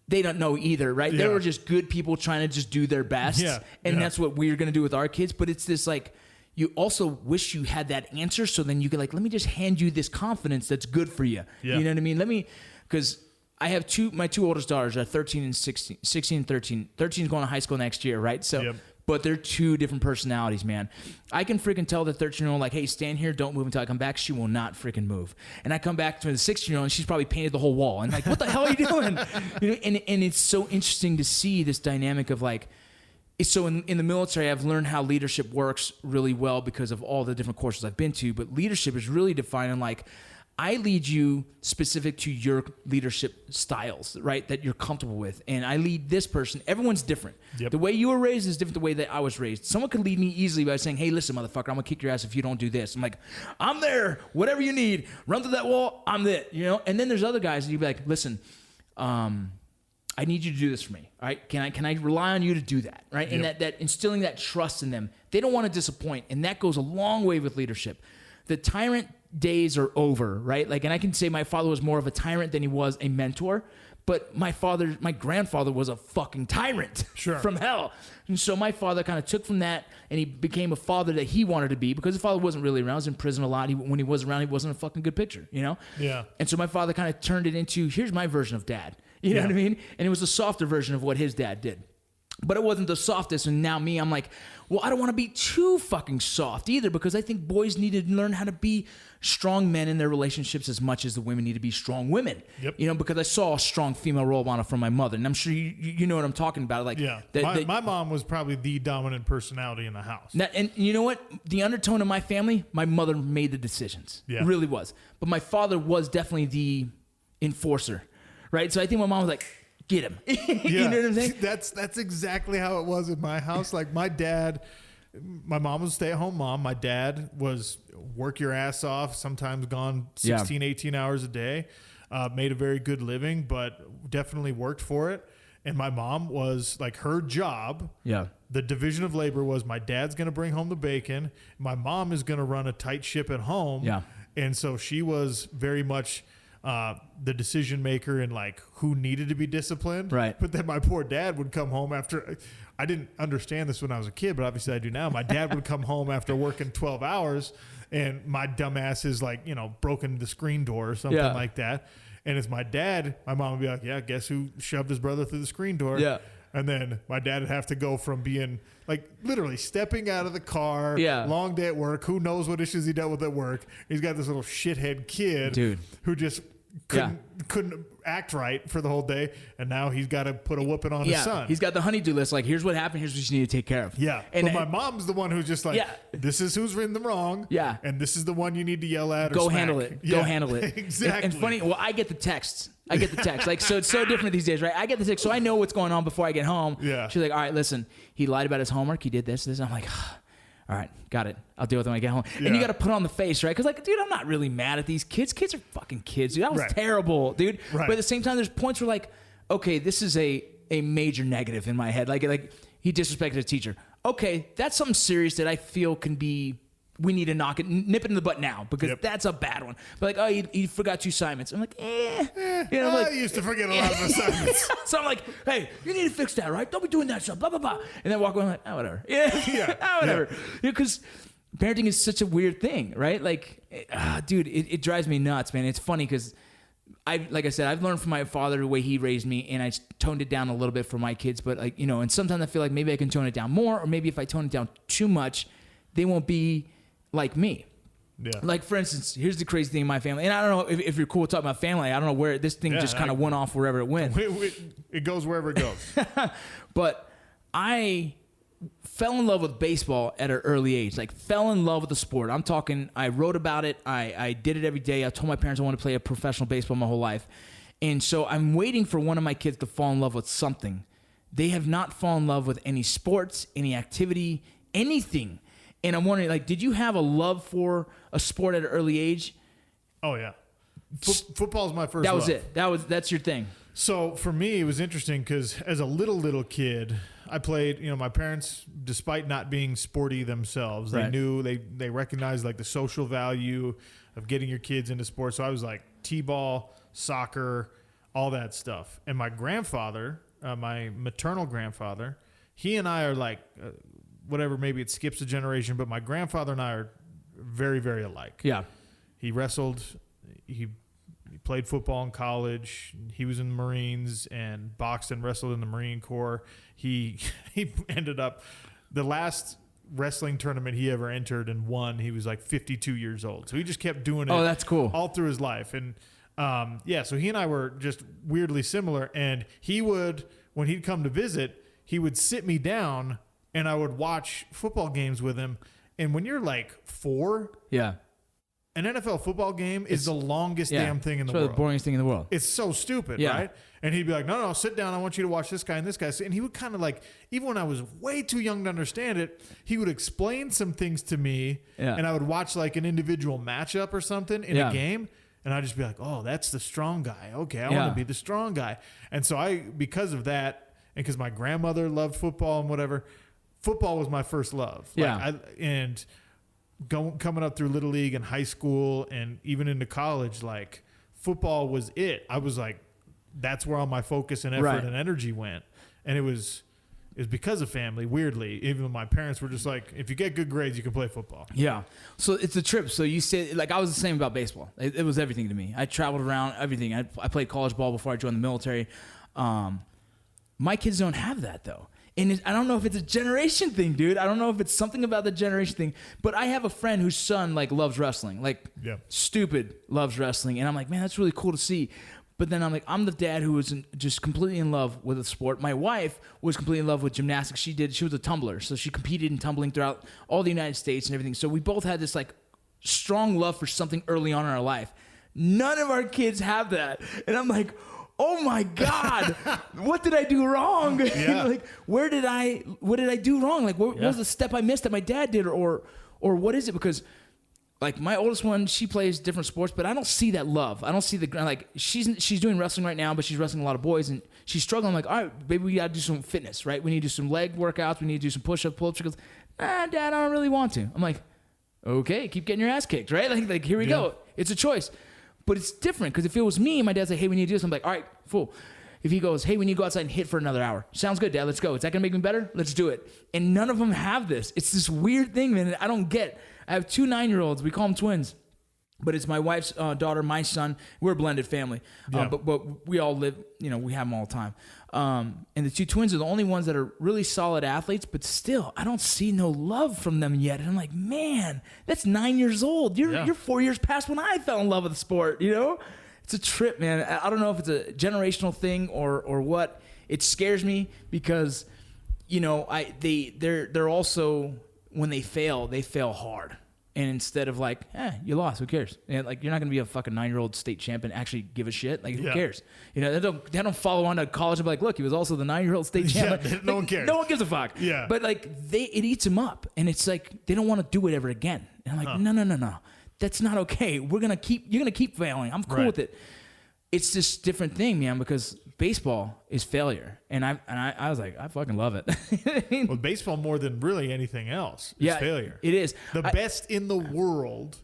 Speaker 3: they don't know either, right? They
Speaker 4: Yeah.
Speaker 3: were just good people trying to just do their best.
Speaker 4: Yeah,
Speaker 3: And
Speaker 4: yeah.
Speaker 3: that's what we're going to do with our kids. But it's this, like, you also wish you had that answer so then you could, like, let me just hand you this confidence that's good for you.
Speaker 4: Yeah.
Speaker 3: You know what I mean? Because I have my 2 oldest daughters are 13 and 16 and 13. 13 is going to high school next year, right? So,
Speaker 4: Yep.
Speaker 3: But they're 2 different personalities, man. I can freaking tell the 13-year-old, like, hey, stand here, don't move until I come back. She will not freaking move. And I come back to the 16-year-old, and she's probably painted the whole wall. And like, what the hell are you doing? You know, and it's so interesting to see this dynamic of like, so in the military, I've learned how leadership works really well because of all the different courses I've been to. But leadership is really defined in like, I lead you specific to your leadership styles, right, that you're comfortable with. And I lead this person. Everyone's different.
Speaker 4: Yep.
Speaker 3: The way you were raised is different the way that I was raised. Someone could lead me easily by saying, hey, listen, motherfucker, I'm going to kick your ass if you don't do this. I'm like, I'm there. Whatever you need. Run through that wall. I'm it. You know? And then there's other guys that you'd be like, listen, I need you to do this for me. All right? Can I rely on you to do that? Right? And
Speaker 4: Yep.
Speaker 3: that instilling that trust in them. They don't want to disappoint. And that goes a long way with leadership. The tyrant days are over, right? Like, and I can say my father was more of a tyrant than he was a mentor, but my grandfather was a fucking tyrant
Speaker 4: Sure.
Speaker 3: from hell. And so my father kind of took from that and he became a father that he wanted to be because his father wasn't really around. He was in prison a lot. When he was around, he wasn't a fucking good picture, you know?
Speaker 4: Yeah.
Speaker 3: And so my father kind of turned it into, here's my version of dad. You know
Speaker 4: Yeah.
Speaker 3: what I mean? And it was a softer version of what his dad did. But it wasn't the softest, and now I'm like, well, I don't want to be too fucking soft either because I think boys need to learn how to be strong men in their relationships as much as the women need to be strong women.
Speaker 4: Yep.
Speaker 3: You know, because I saw a strong female role model from my mother, and I'm sure you know what I'm talking about. Like,
Speaker 4: Yeah.
Speaker 3: that-
Speaker 4: My mom was probably the dominant personality in the house.
Speaker 3: and you know what? The undertone of my family, my mother made the decisions.
Speaker 4: Yeah.
Speaker 3: It really was. But my father was definitely the enforcer, right? So I think my mom was like, get him. You know what I'm saying?
Speaker 4: That's exactly how it was in my house. Like my mom was a stay-at-home mom. My dad was work your ass off, sometimes gone 16, 18 hours a day, made a very good living, but definitely worked for it. And my mom was like her job.
Speaker 3: Yeah.
Speaker 4: The division of labor was my dad's going to bring home the bacon. My mom is going to run a tight ship at home.
Speaker 3: Yeah.
Speaker 4: And so she was very much the decision maker in like who needed to be disciplined.
Speaker 3: Right.
Speaker 4: But then my poor dad would come home after. I didn't understand this when I was a kid, but obviously I do now. My dad would come home after working 12 hours, and my dumbass is like, broken the screen door or something
Speaker 3: Yeah.
Speaker 4: like that. And it's my dad. My mom would be like, "Yeah, guess who shoved his brother through the screen door?"
Speaker 3: Yeah.
Speaker 4: And then my dad would have to go from being like literally stepping out of the car,
Speaker 3: Yeah.
Speaker 4: long day at work. Who knows what issues he dealt with at work? He's got this little shithead kid,
Speaker 3: Dude.
Speaker 4: who just couldn't act right for the whole day, and now he's got to put a whooping on his son.
Speaker 3: He's got the honeydew list. Like, here's what happened. Here's what you need to take care of.
Speaker 4: Yeah,
Speaker 3: And
Speaker 4: but my mom's the one who's just like,
Speaker 3: Yeah.
Speaker 4: this is who's in the wrong.
Speaker 3: Yeah.
Speaker 4: And this is the one you need to yell at or
Speaker 3: go
Speaker 4: smack.
Speaker 3: handle it.
Speaker 4: Yeah,
Speaker 3: Go handle it.
Speaker 4: Exactly.
Speaker 3: And funny, well, I get the texts. Like, so it's so different these days, right? I get the text, so I know what's going on before I get home.
Speaker 4: Yeah.
Speaker 3: She's like, all right, listen, he lied about his homework. He did this. And I'm like, all right, got it. I'll deal with it when I get home. And you
Speaker 4: Yeah.
Speaker 3: got to put on the face, right? Because, like, dude, I'm not really mad at these kids. Kids are fucking kids, dude. That was
Speaker 4: Right.
Speaker 3: terrible, dude.
Speaker 4: Right.
Speaker 3: But at the same time, there's points where, like, okay, this is a major negative in my head. Like he disrespected a teacher. Okay, that's something serious that I feel can be we need to nip it in the butt now because
Speaker 4: Yep.
Speaker 3: that's a bad one. But like, oh, you forgot 2 assignments. I'm like, you know,
Speaker 4: I
Speaker 3: like,
Speaker 4: used to forget a lot of assignments.
Speaker 3: so I'm like, hey, you need to fix that, right? Don't be doing that stuff, blah, blah, blah. And then walk away, I'm like, oh, whatever.
Speaker 4: Yeah.
Speaker 3: Whatever. Because parenting is such a weird thing, right? Like, dude, it drives me nuts, man. It's funny because like I said, I've learned from my father the way he raised me, and I toned it down a little bit for my kids. But like, you know, and sometimes I feel like maybe I can tone it down more, or maybe if I tone it down too much, they won't be like me.
Speaker 4: Yeah.
Speaker 3: Like, for instance, here's the crazy thing in my family. And I don't know if you're cool with talking about family. I don't know where this thing just kind of went off wherever it went.
Speaker 4: It goes wherever it goes.
Speaker 3: But I fell in love with baseball at an early age. Like, fell in love with the sport. I'm talking, I wrote about it. I did it every day. I told my parents I wanted to play a professional baseball my whole life. And so I'm waiting for one of my kids to fall in love with something. They have not fallen in love with any sports, any activity, anything. And I'm wondering, like, did you have a love for a sport at an early age?
Speaker 4: Oh yeah. Football is my first
Speaker 3: That was
Speaker 4: love.
Speaker 3: it. That's your thing.
Speaker 4: So for me, it was interesting because as a little kid, I played. You know, my parents, despite not being sporty themselves, they
Speaker 3: Right.
Speaker 4: knew they recognized like the social value of getting your kids into sports. So I was like t-ball, soccer, all that stuff. And my grandfather, my maternal grandfather, he and I are like, whatever. Maybe it skips a generation, but my grandfather and I are very, very alike.
Speaker 3: Yeah.
Speaker 4: He wrestled. He played football in college. He was in the Marines and boxed and wrestled in the Marine Corps. He ended up the last wrestling tournament he ever entered and won. He was like 52 years old. So he just kept doing it.
Speaker 3: Oh, that's cool.
Speaker 4: All through his life. And so he and I were just weirdly similar. And he would, when he'd come to visit, he would sit me down and I would watch football games with him. And when you're like 4,
Speaker 3: Yeah.
Speaker 4: an NFL football game is the longest
Speaker 3: Yeah.
Speaker 4: damn thing in the
Speaker 3: It's probably
Speaker 4: world.
Speaker 3: the boringest thing in the world.
Speaker 4: It's so stupid,
Speaker 3: Yeah.
Speaker 4: right? And he'd be like, no, sit down. I want you to watch this guy and this guy. And he would kind of like, even when I was way too young to understand it, he would explain some things to me.
Speaker 3: Yeah.
Speaker 4: And I would watch like an individual matchup or something in
Speaker 3: Yeah.
Speaker 4: a game. And I'd just be like, oh, that's the strong guy. Okay, I
Speaker 3: Yeah.
Speaker 4: want to be the strong guy. And so because of that, and because my grandmother loved football and whatever, football was my first love.
Speaker 3: Yeah.
Speaker 4: Coming up through Little League and high school and even into college, like football was it. I was like, that's where all my focus and effort
Speaker 3: Right.
Speaker 4: and energy went. And it was because of family, weirdly. Even my parents were just like, if you get good grades, you can play football.
Speaker 3: Yeah. So it's a trip. So you said, like, I was the same about baseball. It was everything to me. I traveled around, everything. I played college ball before I joined the military. My kids don't have that, though. And I don't know if it's a generation thing, dude. I don't know if it's something about the generation thing. But I have a friend whose son, like, loves wrestling. Like,
Speaker 4: Yeah.
Speaker 3: stupid loves wrestling. And I'm like, man, that's really cool to see. But then I'm like, I'm the dad who was just completely in love with the sport. My wife was completely in love with gymnastics. She was a tumbler. So she competed in tumbling throughout all the United States and everything. So we both had this, like, strong love for something early on in our life. None of our kids have that. And I'm like, oh my God, what did I do wrong?
Speaker 4: Yeah.
Speaker 3: Like, what did I do wrong? Like, what was the step I missed that my dad did? Or what is it? Because, like, my oldest one, she plays different sports, but I don't see that love. I don't see like, she's doing wrestling right now, but she's wrestling a lot of boys, and she's struggling. I'm like, all right, baby, we got to do some fitness, right? We need to do some leg workouts. We need to do some push-ups, pull-ups. She goes, Dad, I don't really want to. I'm like, okay, keep getting your ass kicked, right? Like here we go. It's a choice. But it's different because if it was me, my dad's like, hey, we need to do this. I'm like, all right, fool. If he goes, hey, we need to go outside and hit for another hour. Sounds good, Dad. Let's go. Is that going to make me better? Let's do it. And none of them have this. It's this weird thing, man, that I don't get. I have 2 9-year-olds. We call them twins. But it's my wife's daughter, my son. We're a blended family.
Speaker 4: Yeah.
Speaker 3: But we all live, we have them all the time. And the 2 twins are the only ones that are really solid athletes, but still, I don't see no love from them yet. And I'm like, man, that's 9 years old. You're 4 years past when I fell in love with the sport, It's a trip, man. I don't know if it's a generational thing or what. It scares me because, they're also, when they fail hard. And instead of like, you lost, who cares? And like, you're not gonna be a fucking 9-year-old state champ and actually give a shit. Like, who cares? They don't follow on to college and be like, look, he was also the 9-year-old state champ.
Speaker 4: Yeah, no one cares.
Speaker 3: No one gives a fuck.
Speaker 4: Yeah.
Speaker 3: But like, it eats them up, and it's like they don't want to do it ever again. And I'm like, no, that's not okay. You're gonna keep failing. I'm cool
Speaker 4: Right.
Speaker 3: with it. It's this different thing, man, because baseball is failure, and I was like, I fucking love it.
Speaker 4: Well, baseball more than really anything else is failure.
Speaker 3: It is.
Speaker 4: The best in the world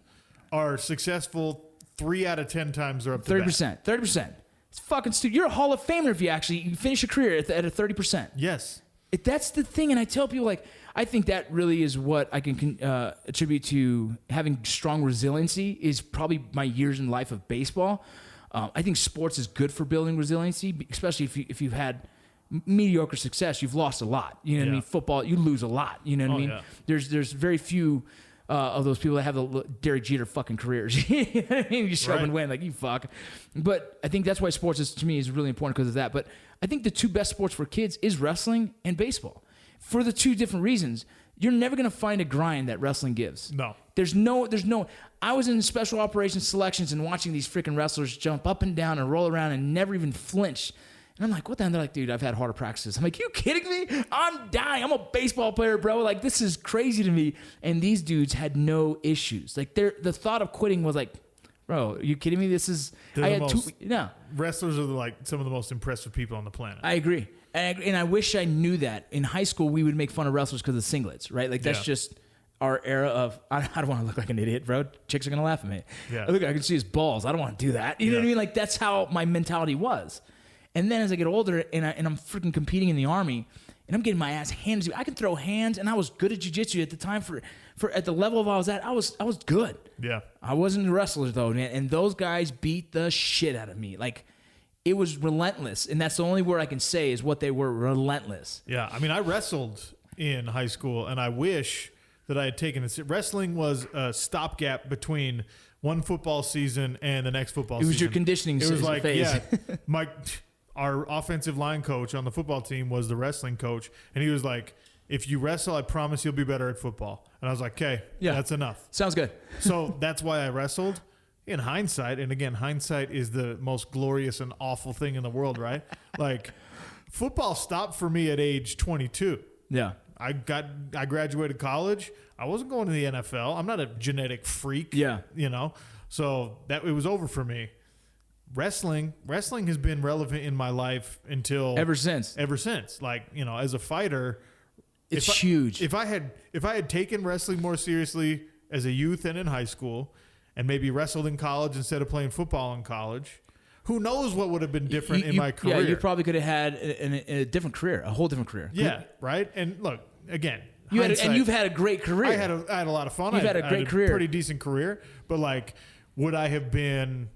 Speaker 4: are successful 3 out of 10 times they're up to
Speaker 3: 30%. 30%. It's fucking stupid. You're a Hall of Famer if you finish your career at a 30%.
Speaker 4: Yes.
Speaker 3: That's the thing, and I tell people, like, I think that really is what I can attribute to having strong resiliency is probably my years in life of baseball. I think sports is good for building resiliency, especially if you've had mediocre success. You've lost a lot. You know what I mean? Football, you lose a lot. You know what I mean?
Speaker 4: Yeah.
Speaker 3: There's very few of those people that have the Derek Jeter fucking careers. You know what I mean? You show up and win, like, you fuck. But I think that's why sports to me is really important because of that. But I think the 2 best sports for kids is wrestling and baseball for the 2 different reasons. You're never going to find a grind that wrestling gives.
Speaker 4: No.
Speaker 3: There's no, I was in special operations selections and watching these freaking wrestlers jump up and down and roll around and never even flinch. And I'm like, what the hell? They're like, dude, I've had harder practices. I'm like, you kidding me? I'm dying. I'm a baseball player, bro. Like, this is crazy to me. And these dudes had no issues. Like, the thought of quitting was like, bro, are you kidding me? This is,
Speaker 4: wrestlers are like some of the most impressive people on the planet.
Speaker 3: I agree. And I wish I knew that. In high school, we would make fun of wrestlers because of singlets, right? Like, that's just our era of, I don't want to look like an idiot, bro. Chicks are going to laugh at me.
Speaker 4: Yeah.
Speaker 3: Look, I can see his balls. I don't want to do that. You know what I mean? Like, that's how my mentality was. And then as I get older and I'm freaking competing in the Army and I'm getting my ass handed to me, I can throw hands, and I was good at jiu-jitsu at the time for at the level of I was at, I was good. Yeah. I wasn't a wrestler though, man. And those guys beat the shit out of me. Like, it was relentless. And that's the only word I can say is what they were, relentless.
Speaker 4: Yeah. I mean, I wrestled in high school, and I wish that I had taken it. Wrestling was a stopgap between one football season and the next football season.
Speaker 3: It was your conditioning phase. It was like, phase.
Speaker 4: Our offensive line coach on the football team was the wrestling coach, and he was like, if you wrestle, I promise you'll be better at football. And I was like, okay, that's enough.
Speaker 3: Sounds good.
Speaker 4: So that's why I wrestled. In hindsight, and again, hindsight is the most glorious and awful thing in the world, right? Like, football stopped for me at age 22.
Speaker 3: Yeah.
Speaker 4: I graduated college. I wasn't going to the NFL. I'm not a genetic freak.
Speaker 3: Yeah.
Speaker 4: You know? So it was over for me. Wrestling has been relevant in my life until
Speaker 3: ever since.
Speaker 4: Like, you know, as a fighter,
Speaker 3: it's huge.
Speaker 4: If I had taken wrestling more seriously as a youth and in high school, and maybe wrestled in college instead of playing football in college, who knows what would have been different in my career.
Speaker 3: Yeah, you probably could have had a different career, a whole different career.
Speaker 4: Yeah, right? And look, again,
Speaker 3: you've had a great career.
Speaker 4: I had a lot of fun.
Speaker 3: You've had a great career.
Speaker 4: Pretty decent career. But, like, would I have been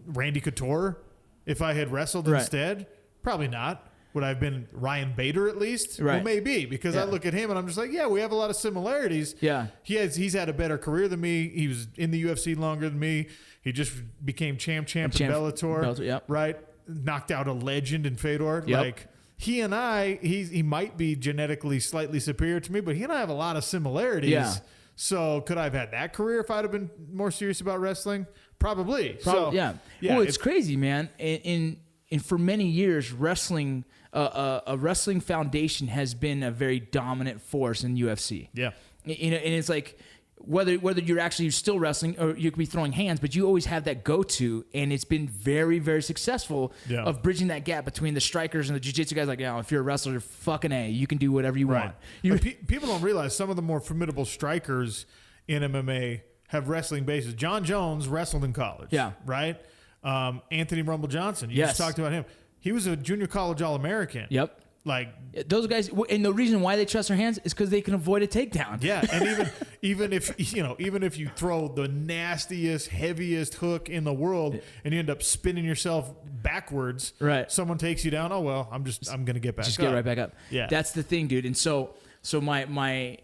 Speaker 4: Randy Couture if I had wrestled instead? Probably not. Would I have been Ryan Bader at least?
Speaker 3: Right.
Speaker 4: Well, maybe, because I look at him and I'm just like, yeah, we have a lot of similarities.
Speaker 3: Yeah.
Speaker 4: He's had a better career than me. He was in the UFC longer than me. He just became champ in Bellator.
Speaker 3: Yep.
Speaker 4: Right? Knocked out a legend in Fedor.
Speaker 3: Yep.
Speaker 4: Like, he and I, he might be genetically slightly superior to me, but he and I have a lot of similarities.
Speaker 3: Yeah.
Speaker 4: So could I have had that career if I'd have been more serious about wrestling? Probably.
Speaker 3: Yeah. Well, it's crazy, man. And for many years, wrestling, a wrestling foundation has been a very dominant force in UFC.
Speaker 4: Yeah.
Speaker 3: You know, and it's like whether you're actually still wrestling or you could be throwing hands, but you always have that go-to, and it's been very, very successful of bridging that gap between the strikers and the jiu-jitsu guys. Like, if you're a wrestler, fucking A, you can do whatever you want.
Speaker 4: People don't realize some of the more formidable strikers in MMA have wrestling bases. John Jones wrestled in college.
Speaker 3: Yeah.
Speaker 4: Right? Anthony Rumble Johnson. You just talked about him. He was a junior college All-American.
Speaker 3: Yep.
Speaker 4: Like,
Speaker 3: those guys, and the reason why they trust their hands is because they can avoid a takedown.
Speaker 4: Yeah, and even if you throw the nastiest, heaviest hook in the world and you end up spinning yourself backwards,
Speaker 3: right? Someone
Speaker 4: takes you down. Oh well, I'm gonna get back.
Speaker 3: Just get right back up.
Speaker 4: Yeah,
Speaker 3: that's the thing, dude. And so my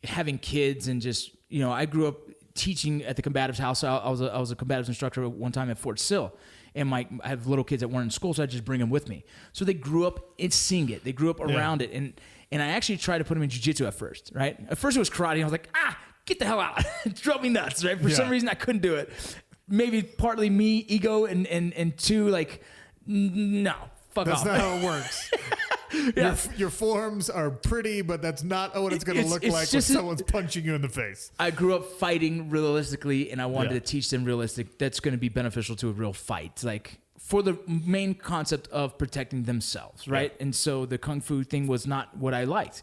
Speaker 3: having kids and just I grew up teaching at the combatives house. I was a combatives instructor one time at Fort Sill. And I have little kids that weren't in school, so I just bring them with me. So they grew up seeing it. They grew up around it. And I actually tried to put them in jiu-jitsu at first, right? At first it was karate. And I was like, get the hell out. It drove me nuts, right? For some reason I couldn't do it. Maybe partly me, ego, and two, like, no, fuck off.
Speaker 4: That's not how it works. Your forms are pretty, but that's not what it's going to look like when someone's punching you in the face.
Speaker 3: I grew up fighting realistically, and I wanted to teach them realistic. That's going to be beneficial to a real fight. Like, for the main concept of protecting themselves, right?
Speaker 4: Yeah.
Speaker 3: And so the kung fu thing was not what I liked.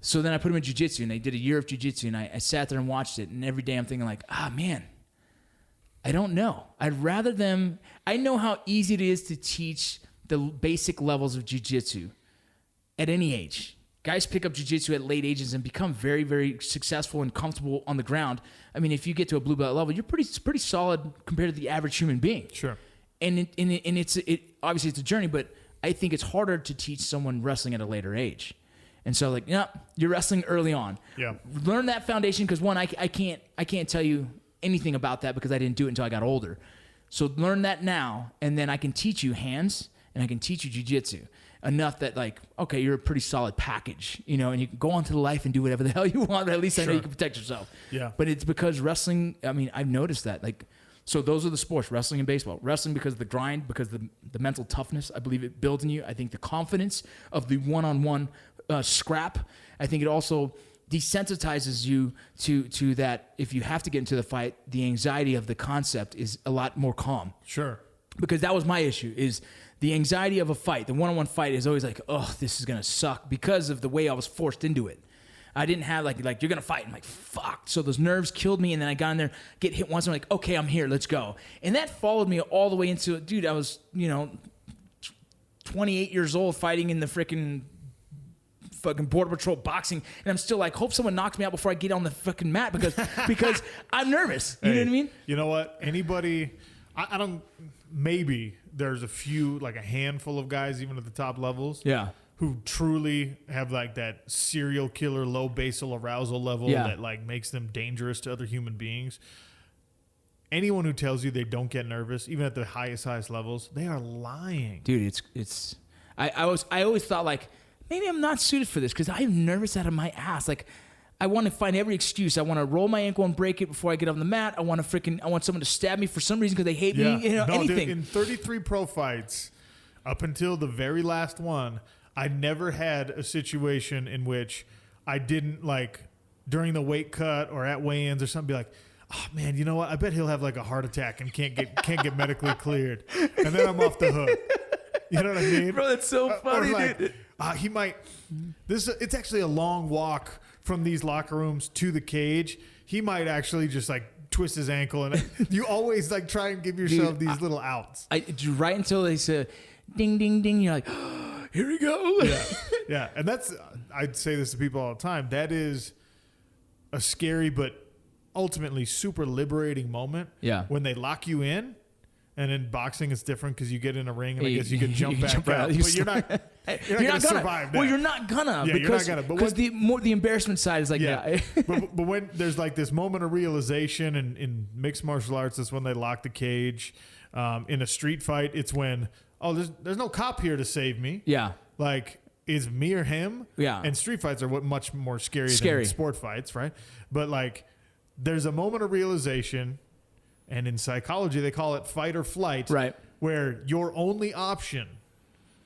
Speaker 3: So then I put them in jiu-jitsu, and they did a year of jiu-jitsu, and I sat there and watched it, and every day I'm thinking like, man, I don't know. I'd rather them. I know how easy it is to teach the basic levels of jiu-jitsu at any age. Guys pick up jiu-jitsu at late ages and become very, very successful and comfortable on the ground. I mean, if you get to a blue belt level, you're pretty solid compared to the average human being.
Speaker 4: Sure.
Speaker 3: And it's obviously it's a journey, but I think it's harder to teach someone wrestling at a later age. And so, like, you're wrestling early on.
Speaker 4: Yeah.
Speaker 3: Learn that foundation, because one, I can't tell you anything about that because I didn't do it until I got older. So learn that now, and then I can teach you hands and I can teach you jiu-jitsu enough that, like, okay, you're a pretty solid package, you know, and you can go on to the life and do whatever the hell you want. But at least I know you can protect yourself.
Speaker 4: Yeah.
Speaker 3: But it's because wrestling. I mean, I've noticed that, like. So those are the sports, wrestling and baseball. Wrestling because of the grind, because the mental toughness, I believe it builds in you. I think the confidence of the one-on-one scrap. I think it also desensitizes you to that. If you have to get into the fight, the anxiety of the concept is a lot more calm.
Speaker 4: Sure.
Speaker 3: Because that was my issue, is the anxiety of a fight. The one-on-one fight is always like, oh, this is going to suck, because of the way I was forced into it. I didn't have like you're going to fight. I'm like, fuck. So those nerves killed me. And then I got in there, get hit once. I'm like, okay, I'm here. Let's go. And that followed me all the way into it. Dude, I was, 28 years old fighting in the fucking Border Patrol boxing. And I'm still like, hope someone knocks me out before I get on the fucking mat because I'm nervous. You know what I mean?
Speaker 4: You know what? Anybody, I don't, maybe there's a handful of guys, even at the top levels.
Speaker 3: Yeah.
Speaker 4: Who truly have like that serial killer low basal arousal level that like makes them dangerous to other human beings. Anyone who tells you they don't get nervous, even at the highest levels, they are lying.
Speaker 3: Dude, it's I always thought like, maybe I'm not suited for this because I'm nervous out of my ass. Like, I want to find every excuse. I want to roll my ankle and break it before I get on the mat. I want someone to stab me for some reason because they hate me. Anything.
Speaker 4: Dude, in 33 pro fights, up until the very last one, I never had a situation in which I didn't, like, during the weight cut or at weigh-ins or something, be like, oh man, you know what? I bet he'll have like a heart attack and can't get medically cleared, and then I'm off the hook. You know what I mean,
Speaker 3: bro? That's so funny, dude.
Speaker 4: He might. It's actually a long walk from these locker rooms to the cage. He might actually just like twist his ankle, and you always like try and give yourself these little outs.
Speaker 3: Right until they say, ding, ding, ding, you're like, oh, here we go.
Speaker 4: Yeah, and that's. I'd say this to people all the time. That is a scary but ultimately super liberating moment.
Speaker 3: Yeah.
Speaker 4: When they lock you in. And in boxing, it's different because you get in a ring and I guess you can jump back out. But you're not gonna survive that.
Speaker 3: Well, you're not gonna.
Speaker 4: Yeah,
Speaker 3: because,
Speaker 4: you're not gonna.
Speaker 3: Because the embarrassment side is like,
Speaker 4: but when there's like this moment of realization in mixed martial arts, that's when they lock the cage. In a street fight, it's when, there's no cop here to save me.
Speaker 3: Yeah.
Speaker 4: Like, it's me or him.
Speaker 3: Yeah.
Speaker 4: And street fights are much more scary than sport fights, right? But like, there's a moment of realization. And in psychology, they call it fight or flight,
Speaker 3: right?
Speaker 4: Where your only option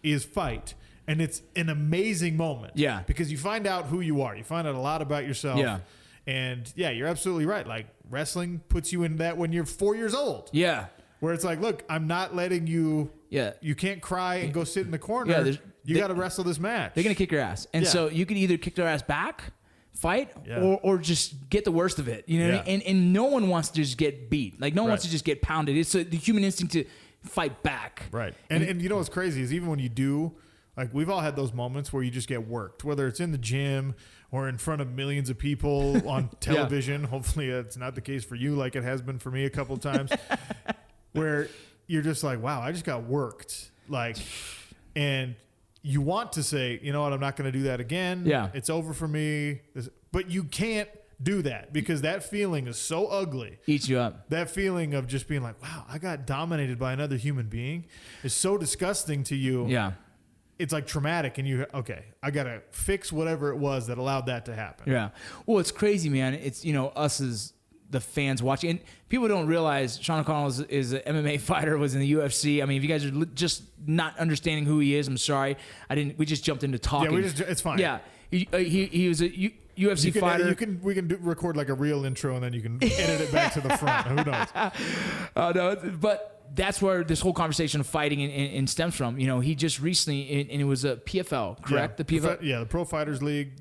Speaker 4: is fight. And it's an amazing moment.
Speaker 3: Yeah.
Speaker 4: Because you find out who you are. You find out a lot about yourself.
Speaker 3: Yeah.
Speaker 4: And yeah, you're absolutely right. Like, wrestling puts you in that when you're 4 years old.
Speaker 3: Yeah.
Speaker 4: Where it's like, look, I'm not letting you. Yeah. You can't cry and go sit in the corner. Yeah, you got to wrestle this match.
Speaker 3: They're going to kick your ass. And so you can either kick their ass back, fight, or just get the worst of it. You know what I mean? And no one wants to just get beat. Like, no one wants to just get pounded. It's the human instinct to fight back.
Speaker 4: Right. And you know what's crazy is even when you do, like, we've all had those moments where you just get worked, whether it's in the gym or in front of millions of people on television. Hopefully it's not the case for you like it has been for me a couple of times, where you're just like, wow, I just got worked. Like, and you want to say, you know what, I'm not going to do that again.
Speaker 3: Yeah.
Speaker 4: It's over for me. But you can't do that because that feeling is so ugly.
Speaker 3: Eats you up.
Speaker 4: That feeling of just being like, wow, I got dominated by another human being is so disgusting to you.
Speaker 3: Yeah.
Speaker 4: It's like traumatic, and I got to fix whatever it was that allowed that to happen.
Speaker 3: Yeah. Well, it's crazy, man. It's, us as the fans watching, and people don't realize Sean O'Connell is an MMA fighter, was in the UFC. I mean, if you guys are just not understanding who he is, I'm sorry. We just jumped into talking.
Speaker 4: Yeah, it's fine.
Speaker 3: Yeah. He was a UFC fighter.
Speaker 4: We can record like a real intro, and then you can edit it back to the front. Who knows?
Speaker 3: No, but that's where this whole conversation of fighting and stems from. You know, he just recently, and it was a PFL, correct?
Speaker 4: Yeah.
Speaker 3: The PFL.
Speaker 4: The Pro Fighters League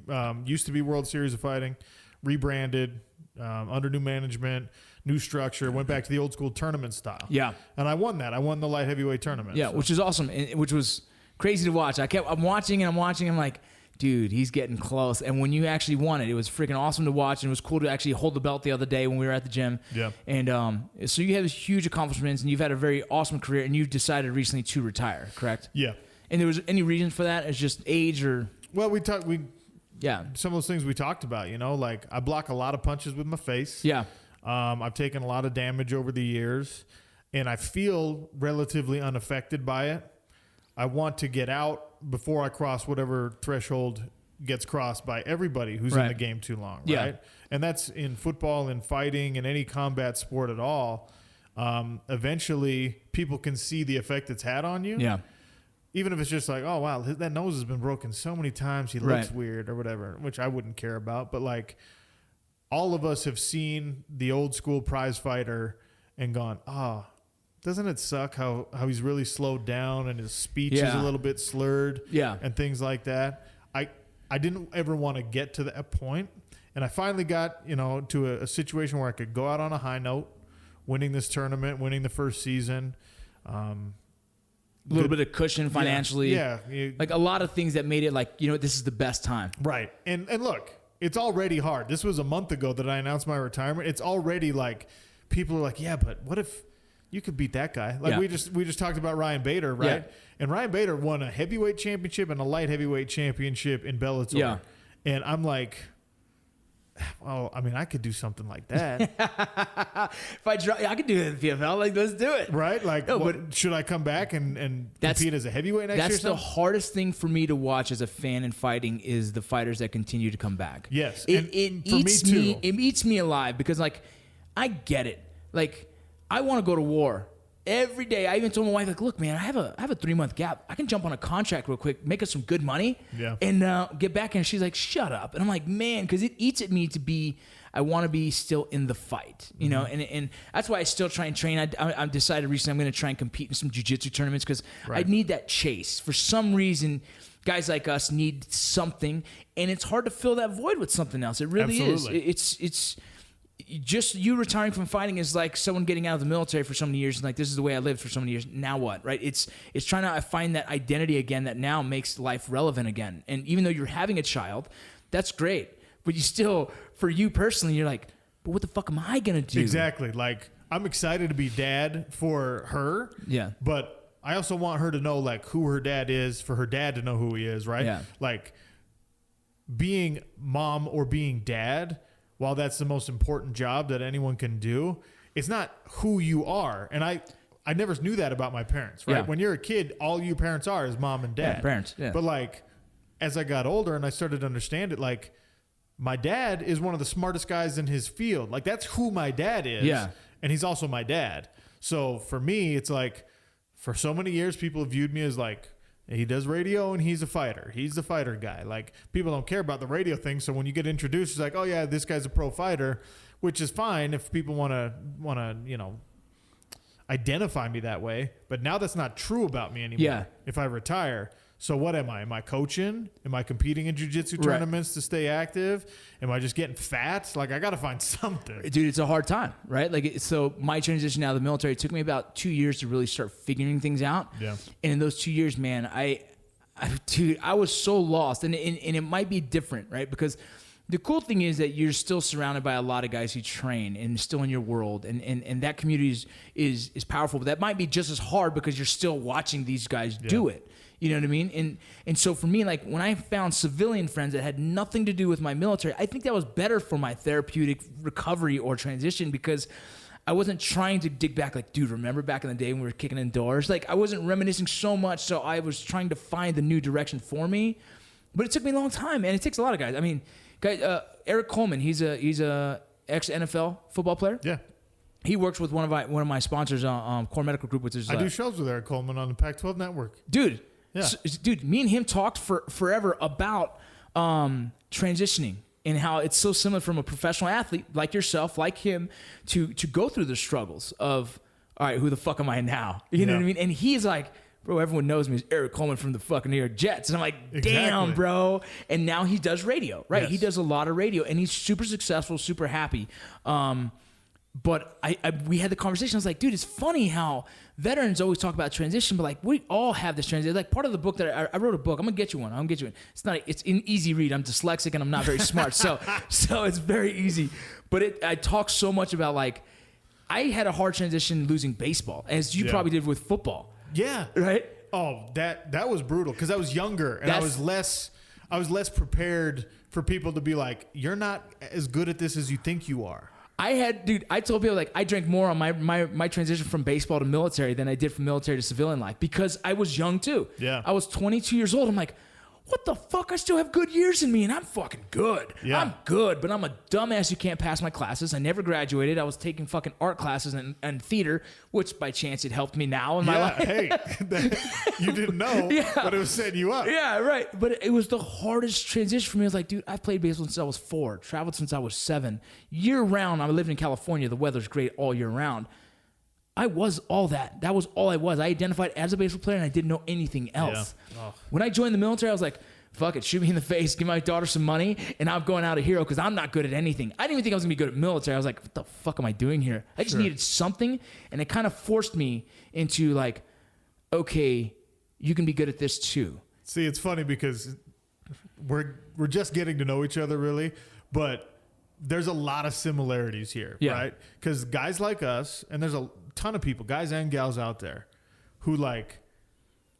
Speaker 4: used to be World Series of Fighting, rebranded under new management, new structure, went back to the old school tournament style.
Speaker 3: Yeah.
Speaker 4: And I won that. I won the light heavyweight tournament.
Speaker 3: Yeah,
Speaker 4: so.
Speaker 3: which is awesome, and which was crazy to watch. I'm watching. I'm like, dude, he's getting close. And when you actually won it, it was freaking awesome to watch, and it was cool to actually hold the belt the other day when we were at the gym.
Speaker 4: Yeah.
Speaker 3: And so you have huge accomplishments, and you've had a very awesome career, and you've decided recently to retire, correct?
Speaker 4: Yeah.
Speaker 3: And there was any reason for that? It's just age or
Speaker 4: Well,
Speaker 3: yeah,
Speaker 4: some of those things we talked about, you know, like I block a lot of punches with my face.
Speaker 3: yeah,
Speaker 4: I've taken a lot of damage over the years, and I feel relatively unaffected by it. I want to get out before I cross whatever threshold gets crossed by everybody who's in
Speaker 3: Right.
Speaker 4: the game too long,
Speaker 3: Yeah.
Speaker 4: right? And that's in football and fighting and any combat sport at all. Eventually, people can see the effect it's had on you.
Speaker 3: yeah,
Speaker 4: Even if it's just like, oh, wow, that nose has been broken so many times, he looks
Speaker 3: Right.
Speaker 4: weird or whatever, which I wouldn't care about. But, like, all of us have seen the old school prize fighter and gone, oh, doesn't it suck how he's really slowed down and his speech is
Speaker 3: Yeah.
Speaker 4: a little bit slurred
Speaker 3: Yeah.
Speaker 4: and things like that. I didn't ever want to get to that point. And I finally got, you know, to a situation where I could go out on a high note, winning this tournament, winning the first season.
Speaker 3: a little bit of cushion financially.
Speaker 4: Yeah.
Speaker 3: Like a lot of things that made it like, you know, this is the best time.
Speaker 4: Right. And look, it's already hard. This was a month ago that I announced my retirement. It's already like people are like, yeah, but what if you could beat that guy? Like
Speaker 3: Yeah.
Speaker 4: we just talked about Ryan Bader, right?
Speaker 3: Yeah.
Speaker 4: And Ryan Bader won a heavyweight championship and a light heavyweight championship in Bellator.
Speaker 3: Yeah.
Speaker 4: And I'm like, well, I mean, I could do something like that,
Speaker 3: If I could do it in the PFL, like let's do it.
Speaker 4: right? Like,
Speaker 3: No,
Speaker 4: what, should I come back and
Speaker 3: That's-
Speaker 4: compete as a heavyweight next year?
Speaker 3: That's
Speaker 4: or
Speaker 3: the
Speaker 4: something?
Speaker 3: hardest thing for me to watch as a fan in fighting is the fighters that continue to come back.
Speaker 4: Yes,
Speaker 3: It,
Speaker 4: and
Speaker 3: it
Speaker 4: for me
Speaker 3: eats
Speaker 4: too.
Speaker 3: It eats me alive because like I get it. Like I want to go to war every day. I even told my wife like, look, man, I have a 3-month gap. I can jump on a contract real quick, make us some good money,
Speaker 4: Yeah.
Speaker 3: and get back. And she's like, shut up. And I'm like, man, because it eats at me to be. I want to be still in the fight, you know,
Speaker 4: Mm-hmm.
Speaker 3: and that's why I still try and train. I decided recently I'm going to try and compete in some jiu-jitsu tournaments because
Speaker 4: Right.
Speaker 3: I need that chase. For some reason, guys like us need something, and it's hard to fill that void with something else. It really
Speaker 4: Absolutely.
Speaker 3: is. It's just you retiring from fighting is like someone getting out of the military for so many years and like this is the way I lived for so many years. Now what, right? It's trying to find that identity again that now makes life relevant again. And even though you're having a child, that's great. But you still, for you personally, you're like, but what the fuck am I gonna do?
Speaker 4: Exactly. Like, I'm excited to be dad for her.
Speaker 3: Yeah.
Speaker 4: But I also want her to know, like, who her dad is, for her dad to know who he is, right?
Speaker 3: Yeah.
Speaker 4: Like, being mom or being dad, while that's the most important job that anyone can do, it's not who you are. And I never knew that about my parents, right?
Speaker 3: Yeah.
Speaker 4: When you're a kid, all you parents are is mom and dad.
Speaker 3: Yeah, parents, yeah.
Speaker 4: But, like, as I got older and I started to understand it, like, my dad is one of the smartest guys in his field. Like, that's who my dad is.
Speaker 3: Yeah.
Speaker 4: And he's also my dad. So for me, it's like, for so many years, people have viewed me as like, he does radio and he's a fighter. He's the fighter guy. Like, people don't care about the radio thing. So when you get introduced, it's like, oh yeah, this guy's a pro fighter, which is fine if people want to, you know, identify me that way. But now that's not true about me anymore.
Speaker 3: Yeah.
Speaker 4: If I retire. So what am I? Am I coaching? Am I competing in jiu-jitsu
Speaker 3: Right.
Speaker 4: tournaments to stay active? Am I just getting fat? Like, I got to find something.
Speaker 3: Dude, it's a hard time, right? Like, so my transition out of the military, it took me about 2 years to really start figuring things out.
Speaker 4: Yeah.
Speaker 3: And in those 2 years, man, dude, I was so lost, and it might be different, right? Because the cool thing is that you're still surrounded by a lot of guys who train and still in your world, and that community is powerful. But that might be just as hard because you're still watching these guys do it. You know what I mean? And so for me, like when I found civilian friends that had nothing to do with my military, I think that was better for my therapeutic recovery or transition because I wasn't trying to dig back like, dude, remember back in the day when we were kicking in doors? Like I wasn't reminiscing so much, so I was trying to find the new direction for me. But it took me a long time, and it takes a lot of guys. I mean, Eric Coleman, he's a ex-NFL football player.
Speaker 4: Yeah.
Speaker 3: He works with one of my sponsors, Core Medical Group, which is
Speaker 4: I do shows with Eric Coleman on the Pac-12 network.
Speaker 3: dude.
Speaker 4: Yeah.
Speaker 3: Dude, me and him talked for forever about transitioning and how it's so similar from a professional athlete like yourself, like him, to go through the struggles of all right, who the fuck am I now? You know
Speaker 4: Yeah.
Speaker 3: what I mean? And he's like, bro, everyone knows me as Eric Coleman from the fucking New York Jets. And I'm like, damn,
Speaker 4: Exactly.
Speaker 3: bro. And now he does radio, right?
Speaker 4: Yes.
Speaker 3: He does a lot of radio, and he's super successful, super happy. But we had the conversation. I was like, dude, it's funny how veterans always talk about transition, but like we all have this transition. Like part of the book that I wrote a book. I'm gonna get you one. It's an easy read. I'm dyslexic and I'm not very smart, so it's very easy. But I talk so much about like I had a hard transition losing baseball, as you
Speaker 4: Yeah.
Speaker 3: probably did with football,
Speaker 4: Yeah.
Speaker 3: right?
Speaker 4: Oh, that was brutal because I was younger and I was less prepared for people to be like, you're not as good at this as you think you are.
Speaker 3: I told people like I drank more on my transition from baseball to military than I did from military to civilian life because I was young too.
Speaker 4: Yeah.
Speaker 3: I was 22 years old. I'm like, what the fuck? I still have good years in me and I'm fucking good.
Speaker 4: Yeah.
Speaker 3: I'm good, but I'm a dumbass who can't pass my classes. I never graduated. I was taking fucking art classes and theater, which by chance it helped me now in my
Speaker 4: Yeah,
Speaker 3: life.
Speaker 4: hey, you didn't know,
Speaker 3: Yeah.
Speaker 4: but it was setting you up.
Speaker 3: Yeah, right. But it was the hardest transition for me. I was like, dude, I've played baseball since I was 4, traveled since I was 7. Year round, I lived in California. The weather's great all year round. I was all that. That was all I was. I identified as a baseball player and I didn't know anything else.
Speaker 4: Yeah. Oh.
Speaker 3: When I joined the military, I was like, fuck it, shoot me in the face, give my daughter some money, and I'm going out a hero because I'm not good at anything. I didn't even think I was going to be good at military. I was like, what the fuck am I doing here? I just needed something, and it kind of forced me into like, okay, you can be good at this too.
Speaker 4: See, it's funny because we're just getting to know each other really, but there's a lot of similarities here,
Speaker 3: Yeah.
Speaker 4: right? Because guys like us, and there's a ton of people, guys and gals out there, who like,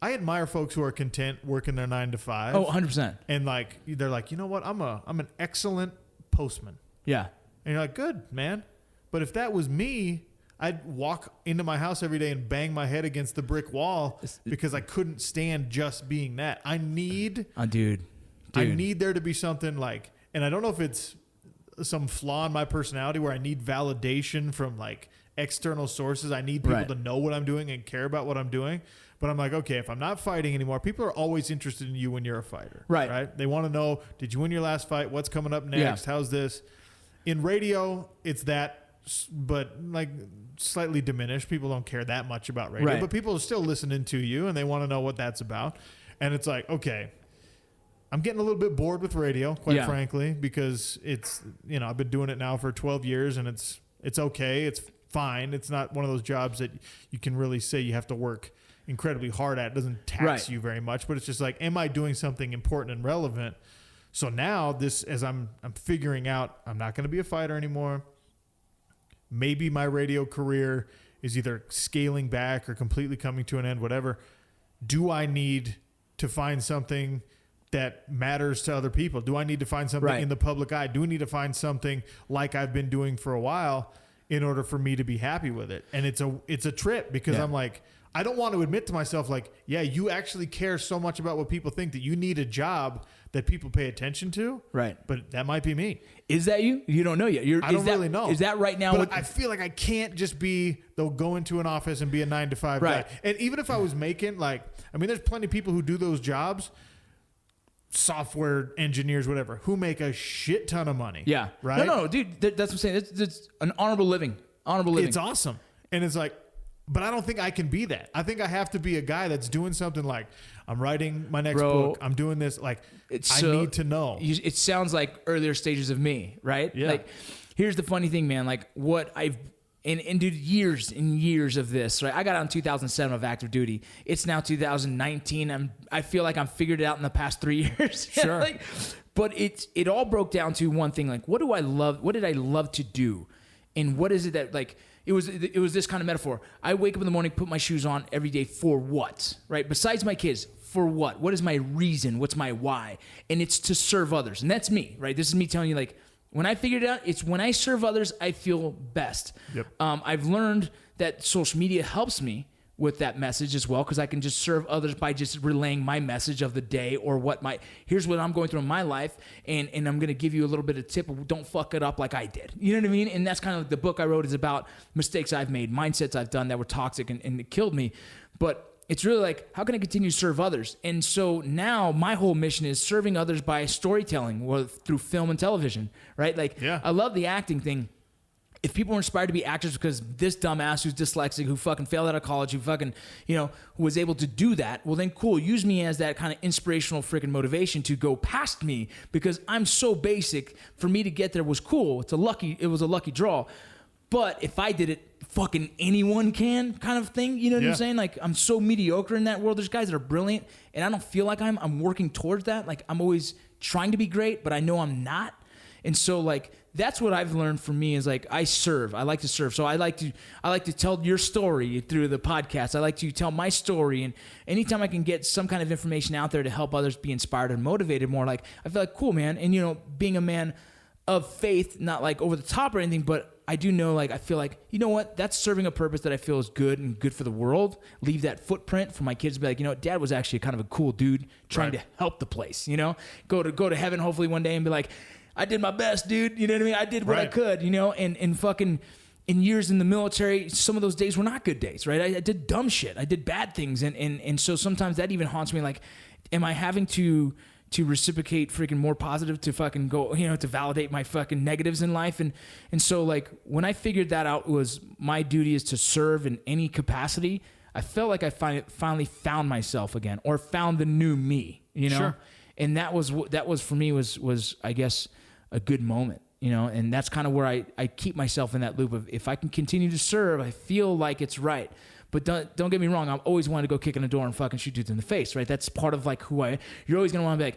Speaker 4: I admire folks who are content working their 9 to 5.
Speaker 3: Oh, 100%.
Speaker 4: And like they're like, you know what? I'm an excellent postman.
Speaker 3: Yeah.
Speaker 4: And you're like, good, man. But if that was me, I'd walk into my house every day and bang my head against the brick wall because I couldn't stand just being that. I need
Speaker 3: Dude.
Speaker 4: I need there to be something like, and I don't know if it's some flaw in my personality where I need validation from like external sources. I need people
Speaker 3: Right.
Speaker 4: to know what I'm doing and care about what I'm doing. But I'm like, okay, if I'm not fighting anymore, people are always interested in you when you're a fighter.
Speaker 3: Right.
Speaker 4: They want to know, did you win your last fight? What's coming up next?
Speaker 3: Yeah.
Speaker 4: How's this? In radio, it's that, but like slightly diminished. People don't care that much about radio,
Speaker 3: Right.
Speaker 4: but people are still listening to you and they want to know what that's about. And it's like, okay, I'm getting a little bit bored with radio, quite
Speaker 3: Yeah.
Speaker 4: frankly, because it's, I've been doing it now for 12 years and it's okay. It's fine. It's not one of those jobs that you can really say you have to work incredibly hard at. It doesn't tax
Speaker 3: Right.
Speaker 4: you very much, but it's just like, am I doing something important and relevant? So now this, as I'm figuring out, I'm not going to be a fighter anymore. Maybe my radio career is either scaling back or completely coming to an end, whatever. Do I need to find something that matters to other people? Do I need to find something
Speaker 3: Right.
Speaker 4: in the public eye? Do I need to find something like I've been doing for a while in order for me to be happy with it? And it's a trip because
Speaker 3: Yeah.
Speaker 4: I'm like, I don't want to admit to myself like, yeah, you actually care so much about what people think that you need a job that people pay attention to.
Speaker 3: Right.
Speaker 4: But that might be me.
Speaker 3: Is that you? You don't know yet.
Speaker 4: I don't really know.
Speaker 3: Is that right now?
Speaker 4: But
Speaker 3: what-
Speaker 4: I feel like I can't just they'll go into an office and be a 9 to 5
Speaker 3: Right.
Speaker 4: guy. And even if I was making there's plenty of people who do those jobs, software engineers, whatever, who make a shit ton of money.
Speaker 3: yeah.
Speaker 4: Right.
Speaker 3: No, dude. That's what I'm saying. That's an honorable living. Honorable living.
Speaker 4: It's awesome. And it's like, but I don't think I can be that. I think I have to be a guy that's doing something like, I'm writing my next
Speaker 3: Bro,
Speaker 4: book. I'm doing this. Like, I
Speaker 3: so-
Speaker 4: need to know.
Speaker 3: It sounds like earlier stages of me, right?
Speaker 4: Yeah.
Speaker 3: Like, here's the funny thing, man. Like, what I've and dude, years and years of this, right? I got out in 2007 of active duty. It's now 2019. I feel like I'm figured it out in the past 3 years.
Speaker 4: Sure.
Speaker 3: Like, but it all broke down to one thing. Like, what do I love? What did I love to do? And what is it that like? It was this kind of metaphor. I wake up in the morning, put my shoes on every day for what, right? Besides my kids, for what? What is my reason? What's my why? And it's to serve others. And that's me, right? This is me telling you, like, when I figured it out, it's when I serve others, I feel best.
Speaker 4: Yep.
Speaker 3: I've learned that social media helps me with that message as well, because I can just serve others by just relaying my message of the day or here's what I'm going through in my life, and I'm going to give you a little bit of tip of don't fuck it up like I did. You know what I mean? And that's kind of like the book I wrote is about mistakes I've made, mindsets I've done that were toxic and it killed me. But it's really like, how can I continue to serve others? And so now my whole mission is serving others by storytelling through film and television, right? Like,
Speaker 4: Yeah.
Speaker 3: I love the acting thing. if people were inspired to be actors because this dumbass who's dyslexic, who fucking failed out of college, who fucking, who was able to do that, well then cool, use me as that kind of inspirational freaking motivation to go past me because I'm so basic. For me to get there was cool. It was a lucky draw. But if I did it, fucking anyone can kind of thing. You know what I'm saying? Like, I'm so mediocre in that world. There's guys that are brilliant, and I don't feel like I'm working towards that. Like, I'm always trying to be great, but I know I'm not. And so, like, that's what I've learned from me is, like, I serve. I like to serve. So I like to tell your story through the podcast. I like to tell my story. And anytime I can get some kind of information out there to help others be inspired and motivated more, like, I feel like, cool, man. And, being a man of faith, not like over the top or anything, but I do know, like, I feel like, you know what? That's serving a purpose that I feel is good and good for the world. Leave that footprint for my kids to be like, Dad was actually kind of a cool dude trying to help the place, Go to heaven hopefully one day and be like, I did my best, dude. You know what I mean? I did what I could, and fucking in years in the military, some of those days were not good days, right? I did dumb shit. I did bad things. And so sometimes that even haunts me. Like, am I having to reciprocate freaking more positive to fucking go, to validate my fucking negatives in life. And so, like, when I figured that out was my duty is to serve in any capacity, I felt like I finally found myself again, or found the new me,
Speaker 4: Sure.
Speaker 3: And that was for me was I guess a good moment, and that's kind of where I keep myself in that loop of, if I can continue to serve, I feel like it's right. But don't get me wrong. I'm always wanting to go kick in the door and fucking shoot dudes in the face, right? That's part of, like, who I am. You're always going to want to be like,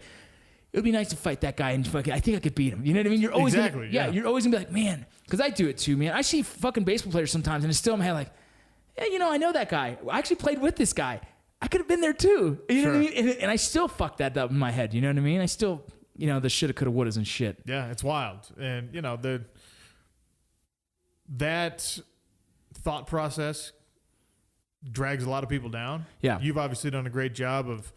Speaker 3: it would be nice to fight that guy and fucking, I think I could beat him. You know what I mean? You're always
Speaker 4: Exactly,
Speaker 3: gonna,
Speaker 4: yeah.
Speaker 3: You're always going to be like, man, because I do it too, man. I see fucking baseball players sometimes and it's still in my head like, yeah, I know that guy. I actually played with this guy. I could have been there too. You know what I mean? And I still fuck that up in my head. You know what I mean? I still, the shoulda, coulda, wouldas and shit.
Speaker 4: Yeah, it's wild. And, that thought process drags a lot of people down.
Speaker 3: Yeah.
Speaker 4: You've obviously done a great job of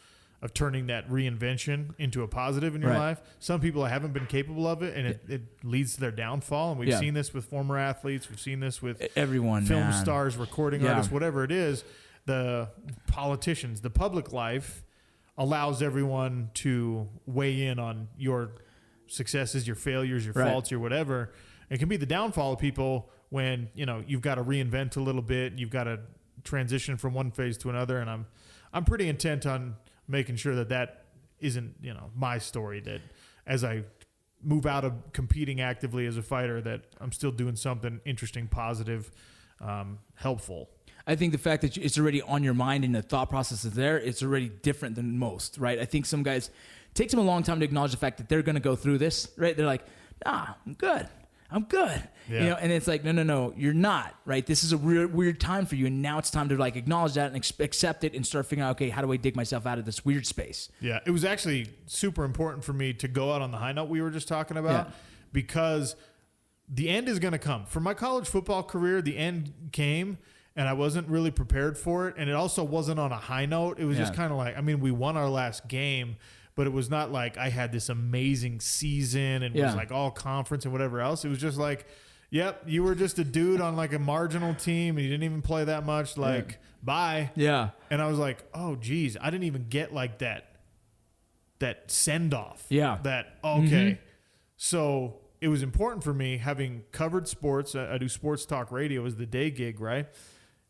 Speaker 4: turning that reinvention into a positive in your life. Some people haven't been capable of it, and it leads to their downfall. And we've seen this with former athletes. We've seen this with
Speaker 3: everyone,
Speaker 4: film stars, recording artists, whatever it is. The politicians, the public life allows everyone to weigh in on your successes, your failures, your faults, your whatever. It can be the downfall of people when, you've got to reinvent a little bit. You've got to transition from one phase to another. And I'm pretty intent on making sure that isn't, my story, that as I move out of competing actively as a fighter, that I'm still doing something interesting, positive, helpful.
Speaker 3: I think the fact that it's already on your mind and the thought process is there, it's already different than most, right? I think some guys, it takes them a long time to acknowledge the fact that they're going to go through this, right? They're like, nah, I'm good. Yeah. And it's like, no, you're not, right? This is a weird time for you. And now it's time to, like, acknowledge that and accept it and start figuring out, okay, how do I dig myself out of this weird space?
Speaker 4: Yeah. It was actually super important for me to go out on the high note we were just talking about, because the end is going to come. For my college football career, the end came, and I wasn't really prepared for it. And it also wasn't on a high note. It was just kind of like, we won our last game, but it was not like I had this amazing season and was like all conference and whatever else. It was just like, yep, you were just a dude on like a marginal team and you didn't even play that much. Like, bye.
Speaker 3: Yeah.
Speaker 4: And I was like, oh, geez, I didn't even get like that send off.
Speaker 3: Yeah.
Speaker 4: That, okay. Mm-hmm. So it was important for me, having covered sports. I do sports talk radio as the day gig, right?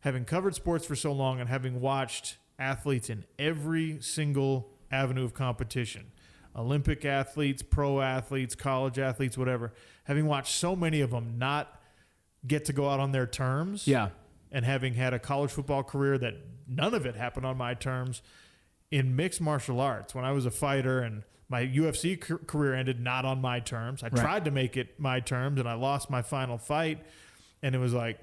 Speaker 4: Having covered sports for so long and having watched athletes in every single avenue of competition, Olympic athletes, pro athletes, college athletes, whatever, having watched so many of them not get to go out on their terms, and having had a college football career that none of it happened on my terms, in mixed martial arts, when I was a fighter and my UFC career ended not on my terms. I tried to make it my terms, and I lost my final fight. And it was like,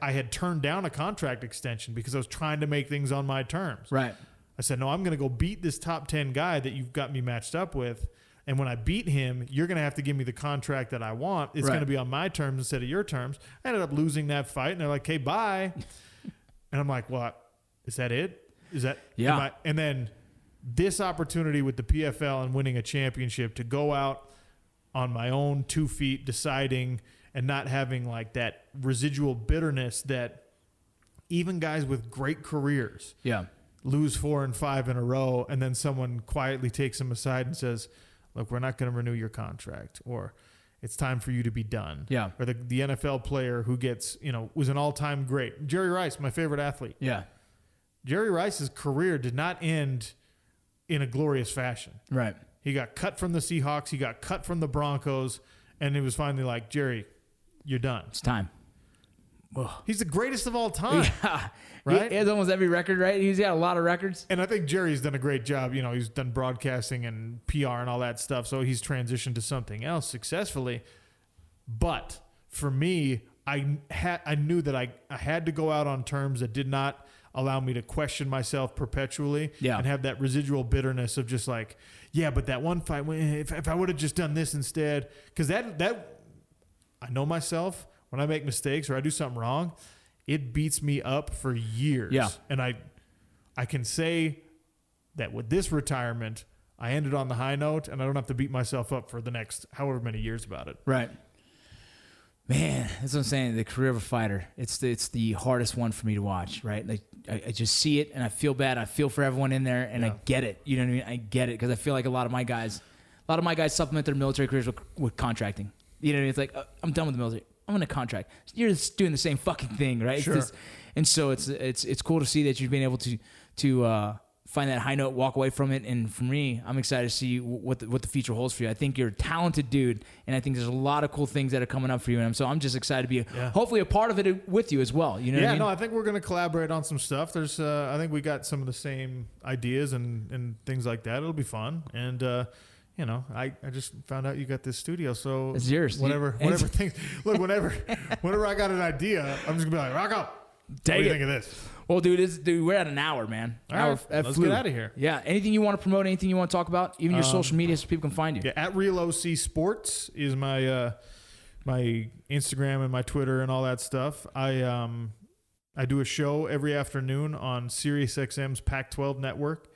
Speaker 4: I had turned down a contract extension because I was trying to make things on my terms.
Speaker 3: Right.
Speaker 4: I said, no, I'm going to go beat this top 10 guy that you've got me matched up with. And when I beat him, you're going to have to give me the contract that I want. It's going to be on my terms instead of your terms. I ended up losing that fight. And they're like, hey, bye. And I'm like, what? Is that it? Is that?
Speaker 3: Yeah.
Speaker 4: And then this opportunity with the PFL and winning a championship to go out on my own 2 feet, deciding and not having like that residual bitterness that even guys with great careers lose 4 and 5 in a row, and then someone quietly takes them aside and says, look, we're not going to renew your contract. Or it's time for you to be done.
Speaker 3: Yeah.
Speaker 4: Or the NFL player who gets, was an all-time great. Jerry Rice, my favorite athlete.
Speaker 3: Yeah.
Speaker 4: Jerry Rice's career did not end in a glorious fashion.
Speaker 3: Right.
Speaker 4: He got cut from the Seahawks. He got cut from the Broncos. And it was finally like, Jerry, you're done.
Speaker 3: It's time.
Speaker 4: He's the greatest of all time.
Speaker 3: Yeah.
Speaker 4: Right?
Speaker 3: He has almost every record, right? He's got a lot of records.
Speaker 4: And I think Jerry's done a great job. He's done broadcasting and PR and all that stuff. So he's transitioned to something else successfully. But for me, I knew that I had to go out on terms that did not allow me to question myself perpetually and have that residual bitterness of just like, yeah, but that one fight, if I would have just done this instead, because that I know myself. When I make mistakes or I do something wrong, it beats me up for years.
Speaker 3: Yeah.
Speaker 4: And I can say that with this retirement, I ended on the high note, and I don't have to beat myself up for the next however many years about it.
Speaker 3: Right. Man, that's what I'm saying. The career of a fighter, it's the hardest one for me to watch, right? Like I just see it, and I feel bad. I feel for everyone in there, and I get it. You know what I mean? I get it, because I feel like a lot of my guys supplement their military careers with contracting. You know what I mean? It's like, I'm done with the military. I'm in a contract. You're just doing the same fucking thing, right?
Speaker 4: Sure.
Speaker 3: And so it's cool to see that you've been able to find that high note, walk away from it. And for me, I'm excited to see what the future holds for you. I think you're a talented dude, and I think there's a lot of cool things that are coming up for you. And so I'm just excited to be hopefully a part of it with you as well. You know what I mean?
Speaker 4: No, I think we're going to collaborate on some stuff. There's, I think we got some of the same ideas and things like that. It'll be fun. And, I just found out you got this studio, so
Speaker 3: it's yours.
Speaker 4: Whatever things. Look, whenever I got an idea, I'm just gonna be like, Rocco, what do you think of this?
Speaker 3: Well, dude, we're at an hour, man.
Speaker 4: All right, let's get out of here.
Speaker 3: Yeah. Anything you want to promote? Anything you want to talk about? Even your social media, so people can find you.
Speaker 4: Yeah, at Real OC Sports is my my Instagram and my Twitter and all that stuff. I do a show every afternoon on SiriusXM's Pac-12 network,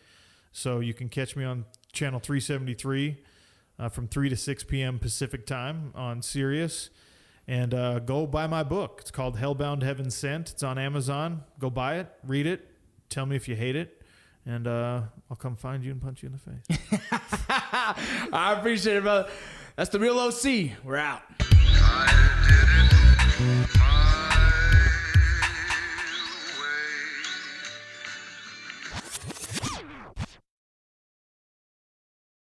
Speaker 4: so you can catch me on channel 373 from 3 to 6 p.m. Pacific time on Sirius. And go buy my book. It's called Hellbound Heaven Sent. It's on Amazon. Go buy it, read it, tell me if you hate it, and I'll come find you and punch you in the face.
Speaker 3: I appreciate it, brother. That's the Real OC. We're out.
Speaker 2: I did it.